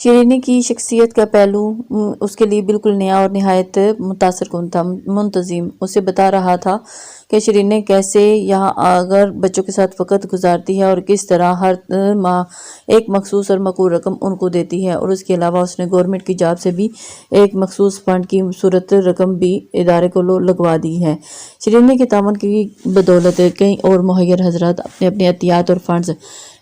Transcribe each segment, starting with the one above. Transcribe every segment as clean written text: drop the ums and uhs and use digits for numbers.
شیرینی کی شخصیت کا پہلو اس کے لیے بالکل نیا اور نہایت متاثر کن تھا۔ منتظم اسے بتا رہا تھا کہ شیرینی کیسے یہاں اگر بچوں کے ساتھ وقت گزارتی ہے اور کس طرح ہر ماہ ایک مخصوص اور معقول رقم ان کو دیتی ہے، اور اس کے علاوہ اس نے گورنمنٹ کی جاب سے بھی ایک مخصوص فنڈ کی صورت رقم بھی ادارے کو لگوا دی ہے۔ شیرینی کے تعاون کی بدولت کئی اور مہیر حضرات اپنے اپنے عطیات اور فنڈز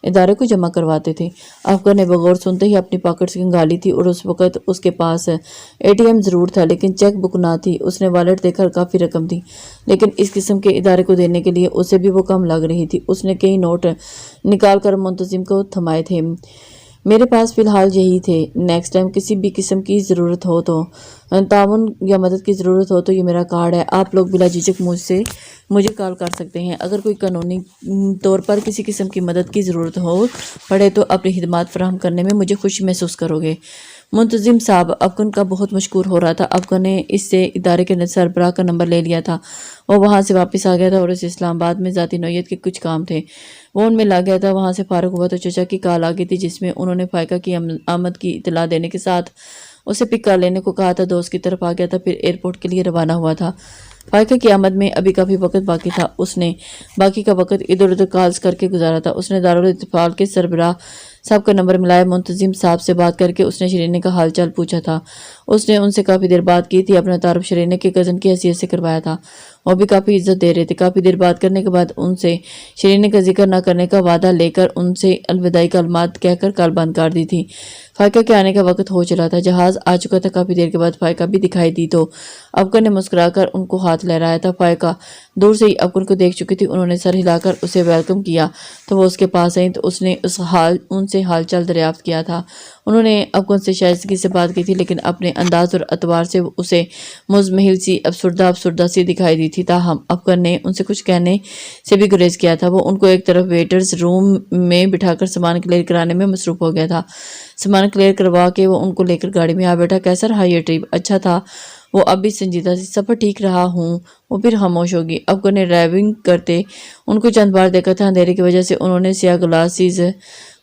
ادارے کو جمع کرواتے تھے۔ افغان نے بغور سنتے ہی اپنی پاکٹ کھنگالی تھی، اور اس وقت اس کے پاس اے ٹی ایم ضرور تھا لیکن چیک بک نہ تھی۔ اس نے والیٹ دیکھا، کافی رقم تھی لیکن اس قسم کے ادارے کو دینے کے لیے اسے بھی وہ کم لگ رہی تھی۔ اس نے کئی نوٹ نکال کر منتظم کو تھمائے تھے۔ میرے پاس فی الحال یہی تھے، نیکسٹ ٹائم کسی بھی قسم کی ضرورت ہو تو تعاون یا مدد کی ضرورت ہو تو یہ میرا کارڈ ہے، آپ لوگ بلا جھجک مجھے کال کر سکتے ہیں۔ اگر کوئی قانونی طور پر کسی قسم کی مدد کی ضرورت ہو پڑے تو اپنی خدمات فراہم کرنے میں مجھے خوشی محسوس کرو گے۔ منتظم صاحب افغان کا بہت مشکور ہو رہا تھا۔ افغان نے اس سے ادارے کے سربراہ کا نمبر لے لیا تھا۔ وہ وہاں سے واپس آ گیا تھا اور اسے اسلام آباد میں ذاتی نوعیت کے کچھ کام تھے، وہ ان میں لگ گیا تھا۔ وہاں سے فارغ ہوا تو چچا کی کال آ گئی تھی جس میں انہوں نے فائقہ کی آمد کی اطلاع دینے کے ساتھ اسے پک کر لینے کو کہا تھا۔ دوست کی طرف آ گیا تھا، پھر ایئرپورٹ کے لیے روانہ ہوا تھا۔ فائقہ کی آمد میں ابھی کافی وقت باقی تھا۔ اس نے باقی کا وقت ادھر ادھر کالز کر کے گزارا تھا۔ اس نے دارالاتفاق کے سربراہ صاحب کا نمبر ملایا۔ منتظم صاحب سے بات کر کے اس نے شیرینی کا حال چال پوچھا تھا۔ اس نے ان سے کافی دیر بات کی تھی، اپنا تعارف شیرینی کے کزن کی حیثیت سے کروایا تھا۔ وہ بھی کافی عزت دے رہے تھے۔ کافی دیر بات کرنے کے بعد ان سے شیرینی کا ذکر نہ کرنے کا وعدہ لے کر ان سے الوداعی کلمات کہہ کر کال بند کر دی تھی۔ فائقہ کے آنے کا وقت ہو چلا تھا، جہاز آ چکا تھا۔ کافی دیر کے بعد فائقہ بھی دکھائی دی تو افغان نے مسکرا کر ان کو ہاتھ لہرایا تھا۔ فائقہ دور سے ہی افغان کو دیکھ چکی تھی، انہوں نے سر ہلا کر اسے ویلکم کیا تو وہ اس کے پاس آئیں تو اس نے ان سے حال چال دریافت کیا تھا۔ انہوں نے افغان سے شائستگی سے بات کی تھی لیکن اپنے انداز اور اعتبار سے اسے مزمحل سی افسردہ سی دکھائی دی تھی۔ تاہم افغان نے ان سے کچھ کہنے سے بھی گریز کیا تھا۔ وہ ان کو ایک طرف ویٹرز روم میں بٹھا کر سامان کلیئر کرانے میں مصروف ہو گیا تھا۔ سامان کلیئر کروا کے وہ ان کو لے کر گاڑی میں آ بیٹھا۔ کیسا رہا یہ ٹرپ؟ اچھا تھا، وہ اب بھی سنجیدہ سی۔ سفر ٹھیک رہا ہوں، وہ پھر خاموش ہوگی۔ افغان نے ڈرائیونگ کرتے ان کو چند بار دیکھا تھا، اندھیرے کی وجہ سے انہوں نے سیاہ گلاسز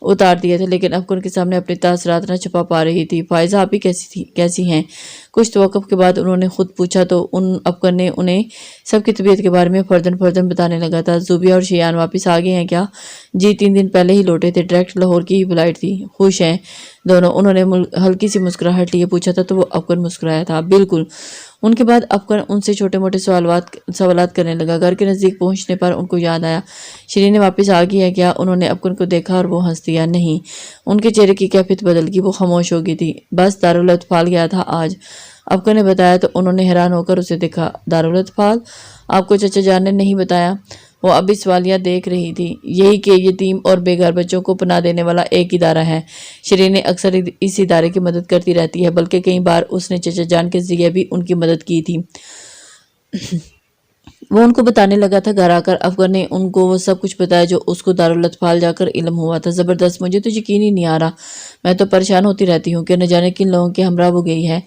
اتار دیے تھے لیکن افغان کے سامنے اپنے تاثرات نہ چھپا پا رہی تھی۔ فائزہ آپ ہی کیسی ہیں؟ کچھ توقف کے بعد انہوں نے خود پوچھا تو افغان نے انہیں سب کی طبیعت کے بارے میں فرداً بتانے لگا تھا۔ زوبیہ اور شیان واپس آ گئے ہیں کیا؟ جی 3 دن پہلے ہی لوٹے تھے، ڈائریکٹ لاہور کی ہی فلائٹ تھی۔ خوش ہیں دونوں؟ انہوں نے ہلکی سی مسکراہٹ لیے پوچھا تھا تو وہ افغان مسکرایا تھا۔ بالکل۔ ان کے بعد افغان ان سے چھوٹے موٹے سوالات کرنے لگا۔ گھر کے نزدیک پہنچنے پر ان کو یاد آیا شیرینی واپس آ گئی ہے کیا؟ انہوں نے افغان کو دیکھا اور وہ ہنس دیا۔ نہیں۔ ان کے چہرے کی کیفیت بدل گئی، وہ خاموش ہو گئی تھی۔ بس دارالاتفال گیا تھا آج، افغان نے بتایا تو انہوں نے حیران ہو کر اسے دیکھا۔ دارالاتفال؟ آپ کو چچا جان نے نہیں بتایا؟ وہ ابھی سوالیہ دیکھ رہی تھی۔ یہی کہ یتیم اور بے گھر بچوں کو پناہ دینے والا ایک ادارہ ہے۔ شیرینی اکثر اس ادارے کی مدد کرتی رہتی ہے، بلکہ کئی بار اس نے چچا جان کے ذریعے بھی ان کی مدد کی تھی۔ وہ ان کو بتانے لگا تھا۔ گھر آ کر افغان نے ان کو وہ سب کچھ بتایا جو اس کو دارالاتفال جا کر علم ہوا تھا۔ زبردست، مجھے تو یقین ہی نہیں آ رہا، میں تو پریشان ہوتی رہتی ہوں کہ نہ جانے کن لوگوں کے ہمراہ وہ گئی ہے۔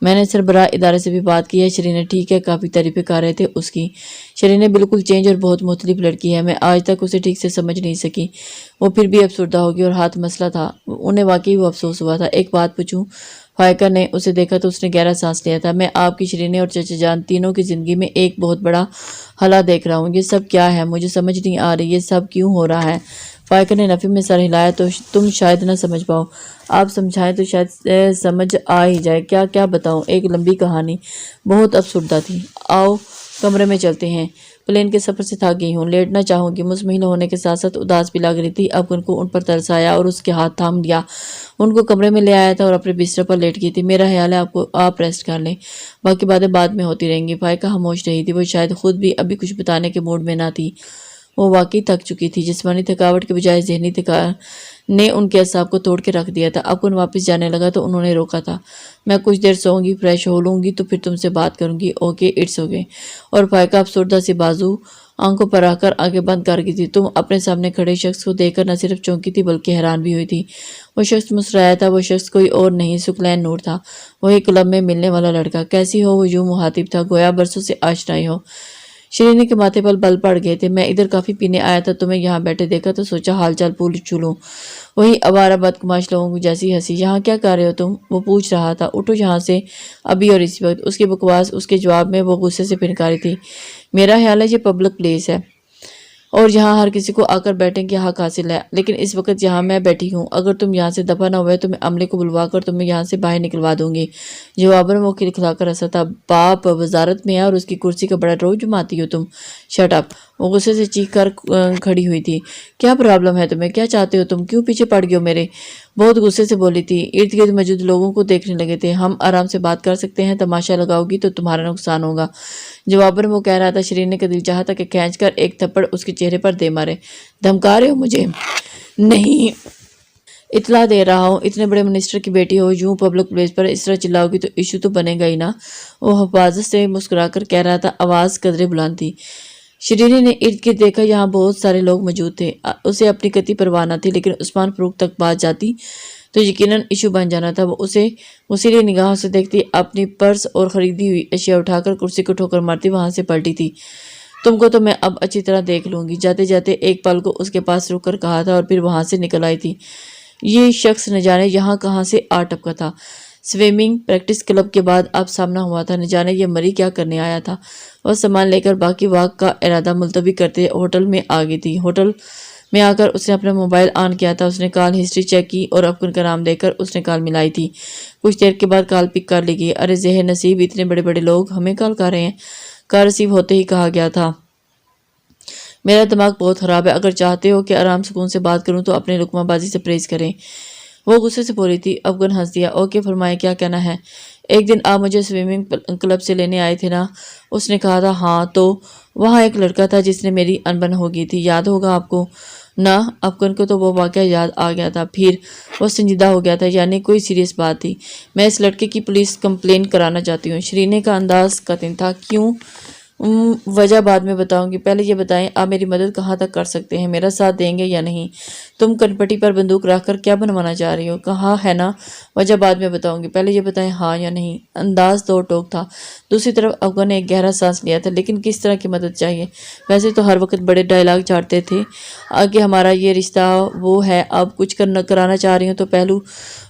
میں نے سربراہ ادارے سے بھی بات کی ہے۔ شیرینی ٹھیک ہے، کافی تعریفیں کر رہے تھے اس کی۔ شیرینی بالکل چینج اور بہت مختلف لڑکی ہے، میں آج تک اسے ٹھیک سے سمجھ نہیں سکی۔ وہ پھر بھی افسردہ ہوگی اور ہاتھ مسئلہ تھا، انہیں واقعی وہ افسوس ہوا تھا۔ ایک بات پوچھوں؟ فائقہ نے اسے دیکھا تو اس نے گہرا سانس لیا تھا۔ میں آپ کی، شیرینی اور چچا جان تینوں کی زندگی میں ایک بہت بڑا خلا دیکھ رہا ہوں۔ یہ سب کیا ہے؟ مجھے سمجھ نہیں آ رہی، یہ سب کیوں ہو رہا ہے؟ فائقہ نے نفی میں سر ہلایا تو تم شاید نہ سمجھ پاؤ، آپ سمجھائیں تو شاید سمجھ آ ہی جائے۔ کیا بتاؤں؟ ایک لمبی کہانی، بہت افسردہ تھی۔ آؤ کمرے میں چلتے ہیں، پلین کے سفر سے تھک گئی ہوں، لیٹنا چاہوں گی۔ مزمحل ہونے کے ساتھ ساتھ اداس بھی لگ رہی تھی۔ افغان کو ان پر ترس آیا اور اس کے ہاتھ تھام لیا، ان کو کمرے میں لے آیا تھا اور اپنے بستر پر لیٹ گئی تھی۔ میرا خیال ہے آپ ریسٹ کر لیں، باقی باتیں بعد میں ہوتی رہیں گی۔ فائقہ خاموش رہی تھی، وہ شاید خود بھی ابھی کچھ بتانے کے موڈ میں نہ تھی۔ وہ واقعی تھک چکی تھی، جسمانی تھکاوٹ کے بجائے ذہنی تھکان نے ان کے اعصاب کو توڑ کے رکھ دیا تھا۔ افغان واپس جانے لگا تو انہوں نے روکا تھا۔ میں کچھ دیر سوؤں گی، فریش ہو لوں گی تو پھر تم سے بات کروں گی۔ Okay, it's okay. اور فائقہ افسردہ سی بازو آنکھوں پر رکھ کر آنکھیں بند کر گئی تھی۔ تم اپنے سامنے کھڑے شخص کو دیکھ کر نہ صرف چونکی تھی بلکہ حیران بھی ہوئی تھی۔ وہ شخص مسکرایا تھا، وہ شخص کوئی اور نہیں، ثقلین نور تھا، وہی کلب میں ملنے والا لڑکا۔ کیسی ہو؟ وہ یوں مخاطب تھا گویا برسوں سے آشنائی ہو۔ شرینی کے ماتھے پر بل پڑ گئے تھے۔ میں ادھر کافی پینے آیا تھا، تمہیں یہاں بیٹھے دیکھا تو سوچا حال چال پوچھ لوں۔ وہی آوارہ بدقماش لوگوں کو جیسی ہنسی۔ یہاں کیا کر رہے ہو تم؟ وہ پوچھ رہا تھا۔ اٹھو یہاں سے ابھی اور اسی وقت۔ اس کی بکواس، اس کے جواب میں وہ غصے سے پھنکاری تھی۔ میرا خیال ہے یہ پبلک پلیس ہے اور یہاں ہر کسی کو آ کر بیٹھنے کی حق حاصل ہے، لیکن اس وقت یہاں میں بیٹھی ہوں۔ اگر تم یہاں سے دفع نہ ہوئے تو میں عملے کو بلوا کر تمہیں یہاں سے باہر نکلوا دوں گی۔ جواباً وہ کھلکھلا کر ہنسا تھا۔ باپ وزارت میں ہے اور اس کی کرسی کا بڑا روب جماتی ہو تم۔ Shut up! وہ غصے سے چیخ کر کھڑی ہوئی تھی۔ کیا پرابلم ہے تمہیں؟ کیا چاہتے ہو تم؟ کیوں پیچھے پڑ گئے ہو میرے؟ بہت غصے سے بولی تھی۔ ارد گرد موجود لوگوں کو دیکھنے لگے تھے۔ ہم آرام سے بات کر سکتے ہیں، تماشا لگاؤ گی تو تمہارا نقصان ہوگا۔ جواباً وہ کہہ رہا تھا۔ شرین کا دل چاہا تھا کہ کھینچ کر ایک تھپڑ اس کے چہرے پر دے مارے۔ دھمکا رہے ہو مجھے؟ نہیں، اطلاع دے رہا ہوں۔ اتنے بڑے منسٹر کی بیٹی ہو، یوں پبلک پلیس پر اس طرح چلاؤ گی تو ایشو تو بنے گا ہی نا۔ وہ حفاظت سے مسکرا کر کہہ رہا تھا، آواز قدرے بلند تھی۔ شرین نے ارد گرد دیکھا، یہاں بہت سارے لوگ موجود تھے۔ اسے اپنی قطعی پرواہ نہ تھی، لیکن عثمان فاروق تک بات جاتی تو یقیناً ایشو بن جانا تھا۔ وہ اسے مصیری نگاہوں سے دیکھتی، اپنی پرس اور خریدی ہوئی اشیاء اٹھا کر کرسی کو ٹھوکر مارتی وہاں سے پلٹی تھی۔ تم کو تو میں اب اچھی طرح دیکھ لوں گی۔ جاتے جاتے ایک پل کو اس کے پاس رک کر کہا تھا اور پھر وہاں سے نکل آئی تھی۔ یہ شخص نہ جانے یہاں کہاں سے آ ٹپکا تھا۔ سوئمنگ پریکٹس کلب کے بعد اب سامنا ہوا تھا۔ نہ جانے یہ مری کیا کرنے آیا تھا۔ وہ سامان لے کر باقی واک کا ارادہ ملتوی کرتے ہوٹل میں آ گئی تھی۔ ہوٹل میں آ کر اس نے اپنا موبائل آن کیا تھا۔ اس نے کال ہسٹری چیک کی اور افغان کا نام دے کر اس نے کال ملائی تھی۔ کچھ دیر کے بعد کال پک کر لی گئی۔ ارے زہر نصیب، اتنے بڑے بڑے لوگ ہمیں کال کر رہے ہیں۔ کال ریسیو ہوتے ہی کہا گیا تھا، میرا دماغ بہت خراب ہے، اگر چاہتے ہو کہ آرام سکون سے بات کروں تو اپنے لقمہ بازی سے پرہیز کریں۔ وہ غصے سے بولی تھی۔ افغان ہنس دیا۔ اوکے، فرمائیں کیا کہنا ہے؟ ایک دن آپ مجھے سوئمنگ کلب سے لینے آئے تھے نا؟ اس نے کہا تھا۔ ہاں، تو وہاں ایک لڑکا تھا جس نے میری انبن ہو گئی تھی، یاد ہوگا آپ کو؟ نہ، افغان کو تو وہ واقعہ یاد آ گیا تھا۔ پھر وہ سنجیدہ ہو گیا تھا، یعنی کوئی سیریس بات تھی۔ میں اس لڑکے کی پولیس کمپلین کرانا چاہتی ہوں۔ شرین کا انداز قاطع تھا۔ کیوں؟ وجہ بعد میں بتاؤں گی، پہلے یہ بتائیں آپ میری مدد کہاں تک کر سکتے ہیں؟ میرا ساتھ دیں گے یا نہیں؟ تم کنپٹی پر بندوق رکھ کر کیا بنوانا چاہ رہی ہو؟ کہا ہے نا وجہ بعد میں بتاؤں گی، پہلے یہ بتائیں ہاں یا نہیں۔ انداز دو ٹوک تھا۔ دوسری طرف افغان نے ایک گہرا سانس لیا تھا۔ لیکن کس طرح کی مدد چاہیے؟ ویسے تو ہر وقت بڑے ڈائلاگ چاڑتے تھے کہ ہمارا یہ رشتہ وہ ہے، اب کچھ کرانا چاہ رہی ہوں تو پہلو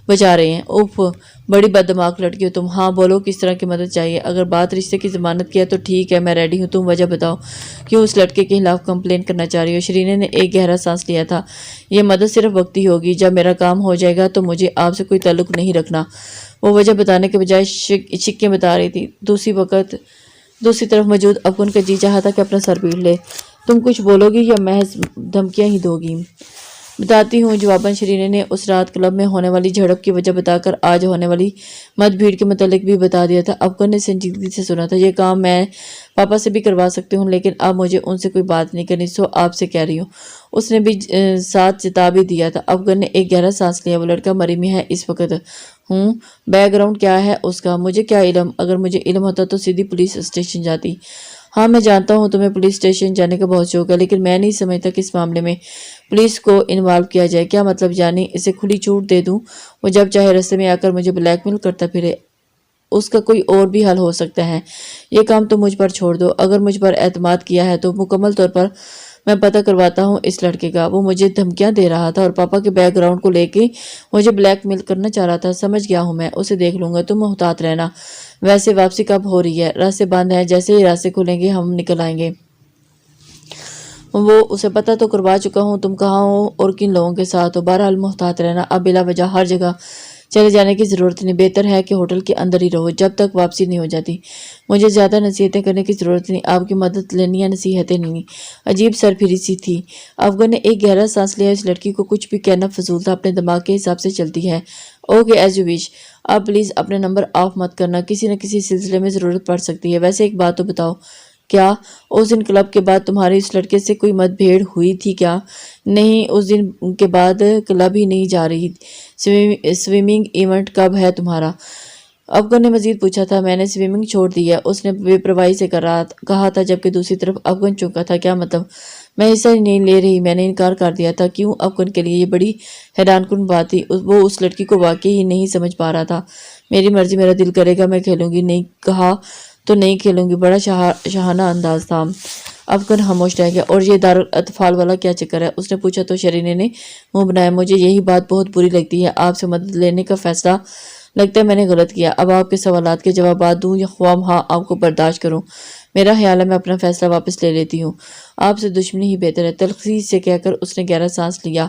بچا رہے ہیں۔ اوف، بڑی بد دماغ لڑکی ہو تم۔ ہاں بولو، کس طرح کی مدد چاہیے؟ اگر بات رشتے کی ضمانت کی ہے تو ٹھیک ہے، میں ریڈی ہوں، تم وجہ بتاؤ، کیوں اس لڑکے کے خلاف کمپلین کرنا چاہ رہی ہو؟ شرین نے ایک گہرا سانس لیا تھا۔ یہ مدد صرف وقتی ہوگی، جب میرا کام ہو جائے گا تو مجھے آپ سے کوئی تعلق نہیں رکھنا۔ وہ وجہ بتانے کے بجائے شکیں بتا رہی تھی۔ دوسری طرف موجود افغان کا جی چاہا تھا کہ اپنا سر پیٹ لے۔ تم کچھ بولو گی یا محض دھمکیاں ہی دو گی؟ بتاتی ہوں، جواباً شرین نے اس رات کلب میں ہونے والی جھڑپ کی وجہ بتا کر آج ہونے والی مت بھیڑ کے متعلق بھی بتا دیا تھا۔ افغان نے سنجیدگی سے سنا تھا۔ یہ کام میں پاپا سے بھی کروا سکتی ہوں، لیکن اب مجھے ان سے کوئی بات نہیں کرنی، سو آپ سے کہہ رہی ہوں۔ اس نے بھی ساتھ جتا بھی دیا تھا۔ افغان نے ایک گہرا سانس لیا۔ وہ لڑکا مری میں ہے اس وقت؟ بیک گراؤنڈ کیا ہے اس کا؟ مجھے کیا علم؟ اگر مجھے علم ہوتا تو سیدھی پولیس اسٹیشن جاتی۔ ہاں میں جانتا ہوں تمہیں پولیس اسٹیشن جانے کا بہت شوق ہے، لیکن میں نہیں سمجھتا کہ اس معاملے میں پولیس کو انوالو کیا جائے۔ کیا مطلب؟ یعنی اسے کھلی چھوٹ دے دوں، وہ جب چاہے رستے میں آ کر مجھے بلیک میل کرتا پھرے؟ اس کا کوئی اور بھی حل ہو سکتا ہے۔ یہ کام تو مجھ پر چھوڑ دو۔ اگر مجھ پر اعتماد کیا ہے تو مکمل طور پر میں پتہ کرواتا ہوں اس لڑکے کا۔ وہ مجھے دھمکیاں دے رہا تھا اور پاپا کے بیک گراؤنڈ کو لے کے مجھے بلیک میل کرنا چاہ رہا تھا۔ سمجھ گیا ہوں میں، اسے دیکھ لوں گا، تم محتاط رہنا۔ ویسے واپسی کب ہو رہی ہے؟ راستے بند ہیں، جیسے ہی راستے کھلیں گے ہم نکل آئیں گے۔ وہ اسے پتہ تو کروا چکا ہوں تم کہاں ہو اور کن لوگوں کے ساتھ ہو۔ بہرحال محتاط رہنا، اب بلا وجہ ہر جگہ چلے جانے کی ضرورت نہیں، بہتر ہے کہ ہوٹل کے اندر ہی رہو جب تک واپسی نہیں ہو جاتی۔ مجھے زیادہ نصیحتیں کرنے کی ضرورت نہیں، آپ کی مدد لینی یا نصیحتیں نہیں۔ عجیب سرپھری سی تھی۔ افغان نے ایک گہرا سانس لیا۔ اس لڑکی کو کچھ بھی کہنا فضول تھا، اپنے دماغ کے حساب سے چلتی ہے۔ Okay, as you wish. اب پلیز اپنے نمبر آف مت کرنا، کسی نہ کسی سلسلے میں ضرورت پڑ سکتی ہے۔ ویسے ایک بات تو بتاؤ، کیا اس دن کلب کے بعد تمہاری اس لڑکے سے کوئی مت بھیڑ ہوئی تھی کیا؟ نہیں، اس دن کے بعد کلب ہی نہیں جا رہی۔ سوئمنگ ایونٹ کب ہے تمہارا؟ افغان نے مزید پوچھا تھا۔ میں نے سوئمنگ چھوڑ دی ہے، اس نے بے پرواہی سے کہا تھا، جبکہ دوسری طرف افغان چونکا تھا۔ کیا مطلب؟ میں حصہ ہی نہیں لے رہی، میں نے انکار کر دیا تھا۔ کیوں؟ افغان کے لیے یہ بڑی حیران کن بات تھی، وہ اس لڑکی کو واقعی ہی نہیں سمجھ پا رہا تھا۔ میری مرضی، میرا دل کرے گا میں کھیلوں گی، نہیں کہا تو نہیں کھیلوں گی۔ بڑا شاہانہ انداز تھا۔ افغان خاموش رہ گیا۔ اور یہ دارالاطفال والا کیا چکر ہے؟ اس نے پوچھا تو شرینہ نے منہ بنایا، مجھے یہی بات بہت بری لگتی ہے۔ آپ سے مدد لینے کا فیصلہ لگتا ہے میں نے غلط کیا۔ اب آپ کے سوالات کے جوابات دوں یا خواہ ہاں آپ کو برداشت کروں؟ میرا خیال ہے میں اپنا فیصلہ واپس لے لیتی ہوں۔ آپ سے دشمنی ہی بہتر ہے، تلخی سے کہہ کر اس نے گہرا سانس لیا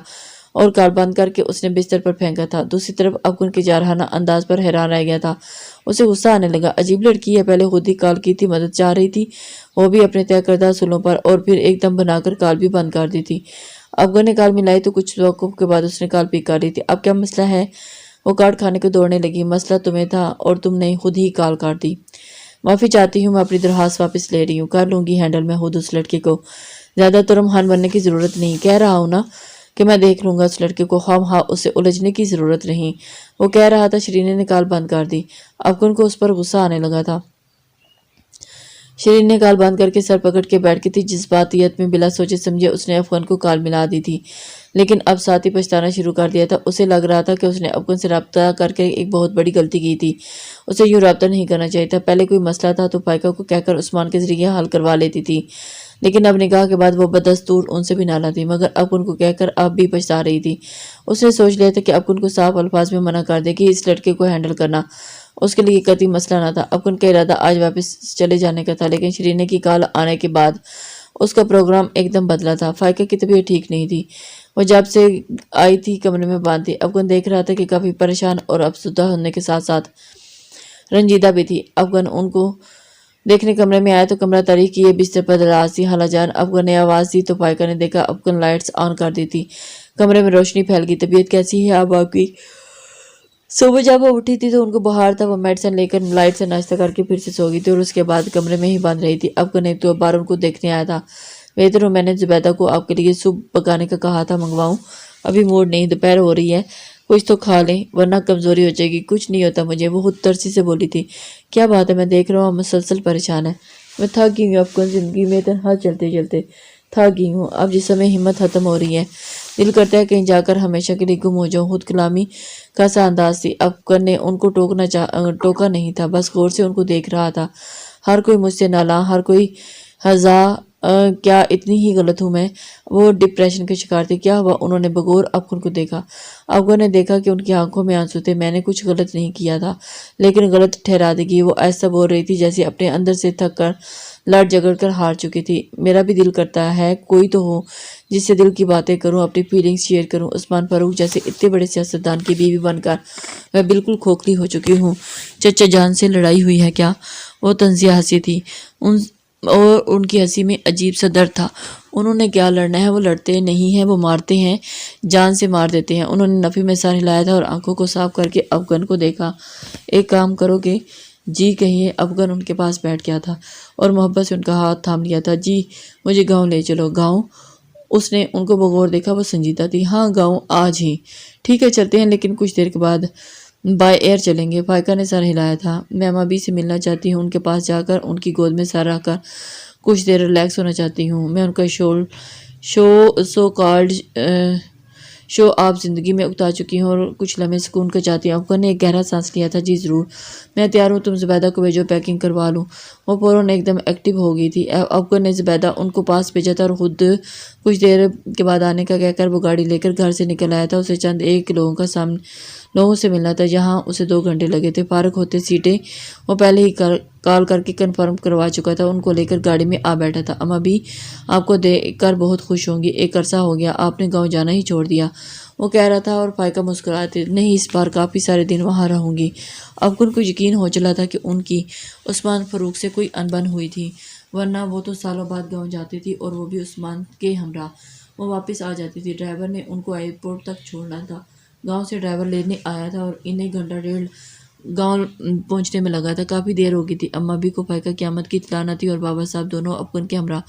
اور کال بند کر کے اس نے بستر پر پھینکا تھا۔ دوسری طرف افغان کے جارحانہ انداز پر حیران رہ گیا تھا۔ اسے غصہ آنے لگا۔ عجیب لڑکی ہے، پہلے خود ہی کال کی تھی، مدد چاہ رہی تھی، وہ بھی اپنے طے کردہ اصولوں پر، اور پھر ایک دم بنا کر کال بھی بند کر دی تھی۔ افغان نے کال ملائی تو کچھ توقف کے بعد اس نے کال پک کر لی تھی۔ اب کیا مسئلہ ہے؟ وہ کارڈ کھانے کو دوڑنے لگی۔ مسئلہ تمہیں تھا اور تم نے خود ہی کال کاٹ دی۔ معافی چاہتی ہوں، میں اپنی درخواست واپس لے رہی ہوں۔ کر لوں گی ہینڈل میں خود اس لڑکے کو، زیادہ ترحم بننے کی ضرورت نہیں۔ کہہ رہا ہوں نا کہ میں دیکھ لوں گا اس لڑکے کو، خواہ اسے الجھنے کی ضرورت نہیں۔ وہ کہہ رہا تھا، شرینہ نے کال بند کر دی۔ افغان کو اس پر غصہ آنے لگا تھا۔ شرین نے کال بند کر کے سر پکڑ کے بیٹھ گئی تھی۔ جذباتیت میں بلا سوچے سمجھے اس نے افغان کو کال ملا دی تھی، لیکن اب ساتھ ہی پچھتانا شروع کر دیا تھا۔ اسے لگ رہا تھا کہ اس نے افغان سے رابطہ کر کے ایک بہت بڑی غلطی کی تھی۔ اسے یوں رابطہ نہیں کرنا چاہیے تھا۔ پہلے کوئی مسئلہ تھا تو فائقہ کو کہہ کر عثمان کے ذریعے حل کروا لیتی تھی، لیکن اب نکاح کے بعد وہ بدستور ان سے بھی نالا تھی، مگر افغان کو کہہ کر اب بھی پچھتا رہی تھی۔ اس نے سوچ لیا تھا کہ افغان کو صاف الفاظ میں منع کر دے کہ اس لڑکے کو ہینڈل کرنا اس کے لیے قطعی مسئلہ نہ تھا۔ افغان کا ارادہ آج واپس چلے جانے کا تھا، لیکن شرینہ کی کال آنے کے بعد اس کا پروگرام ایک دم بدلا تھا۔ فائقہ کی طبیعت ٹھیک نہیں تھی، وہ جب سے آئی تھی کمرے میں بند تھی۔ افغان دیکھ رہا تھا کہ کافی پریشان اور افسردہ ہونے کے ساتھ ساتھ رنجیدہ بھی تھی۔ افغان ان کو دیکھنے کمرے میں آیا تو کمرہ تاریخ کیے بستر پر دراز تھی۔ خالہ جان، افغان نے آواز دی تو فائقہ نے دیکھا افغان لائٹس آن کر دی تھی۔ کمرے میں روشنی پھیل گئی۔ طبیعت کیسی ہے اب آپ کی؟ صبح جب وہ اٹھی تھی تو ان کو بخار تھا۔ وہ میڈیسن لے کر لائٹ سے ناشتہ کر کے پھر سے سو گئی تھی اور اس کے بعد کمرے میں ہی بند رہی تھی۔ افغان ایک دو بار ان کو دیکھنے آیا تھا۔ بہتر ہو میں نے زبیدہ کو آپ کے لیے سوپ پکانے کا کہا تھا، منگواؤں؟ ابھی موڈ نہیں، دوپہر ہو رہی ہے، کچھ تو کھا لیں ورنہ کمزوری ہو جائے گی۔ کچھ نہیں ہوتا مجھے، وہ خود ترسی سے بولی تھی۔ کیا بات ہے، میں دیکھ رہا ہوں مسلسل پریشان ہے۔ میں تھک گئی ہوں افغان، زندگی میں تنہا چلتے چلتے تھک گئی ہوں۔ اب جسم میں ہمت ختم ہو رہی ہے، دل کرتا ہے کہیں جا کر ہمیشہ کے لیے گم ہو جاؤں۔ خود کلامی کا سا انداز تھی۔ افغان نے ان کو ٹوکا نہیں تھا، بس غور سے ان کو دیکھ رہا تھا۔ ہر کوئی مجھ سے نالاں، ہر کوئی ہذا، کیا اتنی ہی غلط ہوں میں؟ وہ ڈپریشن کے شکار تھے۔ کیا ہوا؟ انہوں نے بغور افغان کو دیکھا۔ افغان نے دیکھا کہ ان کی آنکھوں میں آنسو تھے۔ میں نے کچھ غلط نہیں کیا تھا، لیکن غلط ٹھہرا دے گی، وہ ایسا بول رہی تھی جیسے اپنے اندر سے تھک کر لڑ جگڑ کر ہار چکی تھی۔ میرا بھی دل کرتا ہے کوئی تو ہو جس سے دل کی باتیں کروں، اپنی فیلنگز شیئر کروں۔ عثمان فاروق جیسے اتنے بڑے سیاستدان کی بیوی بن کر میں بالکل کھوکھلی ہو چکی ہوں۔ چچا جان سے لڑائی ہوئی ہے کیا؟ وہ طنزیہ ہنسی تھی اور ان کی ہنسی میں عجیب سا درد تھا۔ انہوں نے کیا لڑنا ہے؟ وہ لڑتے نہیں ہیں، وہ مارتے ہیں، جان سے مار دیتے ہیں۔ انہوں نے نفی میں سر ہلایا تھا اور آنکھوں کو صاف کر کے افغان کو دیکھا۔ ایک کام کرو گے؟ جی کہیے۔ افغان ان کے پاس بیٹھ گیا تھا اور محبت سے ان کا ہاتھ تھام لیا تھا۔ جی مجھے گاؤں لے چلو۔ گاؤں؟ اس نے ان کو بغور دیکھا، وہ سنجیدہ تھی۔ ہاں گاؤں، آج ہی۔ ٹھیک ہے چلتے ہیں، لیکن کچھ دیر کے بعد بائی ایئر چلیں گے۔ فائقہ نے سر ہلایا تھا۔ میں امابی سے ملنا چاہتی ہوں، ان کے پاس جا کر ان کی گود میں سر رکھ کر کچھ دیر ریلیکس ہونا چاہتی ہوں۔ میں ان کا سو کالڈ شو آپ زندگی میں اکتا چکی ہوں اور کچھ لمحے سکون کا چاہتی ہوں۔ افغان نے ایک گہرا سانس لیا تھا۔ جی ضرور، میں تیار ہوں، تم زبیدہ کو بھیجو، پیکنگ کروا لوں۔ وہ فوراً ایک دم ایکٹیو ہو گئی تھی۔ افغان نے زبیدہ ان کو پاس بھیجا تھا اور خود کچھ دیر کے بعد آنے کا کہہ کر وہ گاڑی لے کر گھر سے نکل آیا تھا۔ اسے چند ایک لوگوں سے ملنا تھا، جہاں اسے 2 گھنٹے لگے تھے۔ فارغ ہوتے سیٹیں وہ پہلے ہی کال کر کے کنفرم کروا چکا تھا، ان کو لے کر گاڑی میں آ بیٹھا تھا۔ اماں بھی آپ کو دیکھ کر بہت خوش ہوں گی، ایک عرصہ ہو گیا آپ نے گاؤں جانا ہی چھوڑ دیا، وہ کہہ رہا تھا، اور فائقہ مسکراتے، نہیں اس بار کافی سارے دن وہاں رہوں گی۔ افغان کو یقین ہو چلا تھا کہ ان کی عثمان فاروق سے کوئی انبن ہوئی تھی، ورنہ وہ تو سالوں بعد گاؤں جاتی تھی اور وہ بھی عثمان کے ہمراہ۔ وہ واپس آ جاتی تھی، ڈرائیور نے ان کو ایئرپورٹ تک چھوڑنا تھا، گاؤں سے ڈرائیور لینے آیا تھا اور انہیں گھنٹہ ڈیڑھ گاؤں پہنچنے میں لگا تھا۔ کافی دیر ہو گئی تھی۔ اماں بھی کو فائقہ کی آمد کی اطلاع نہ تھی اور بابا صاحب دونوں افغان کے ہمراہ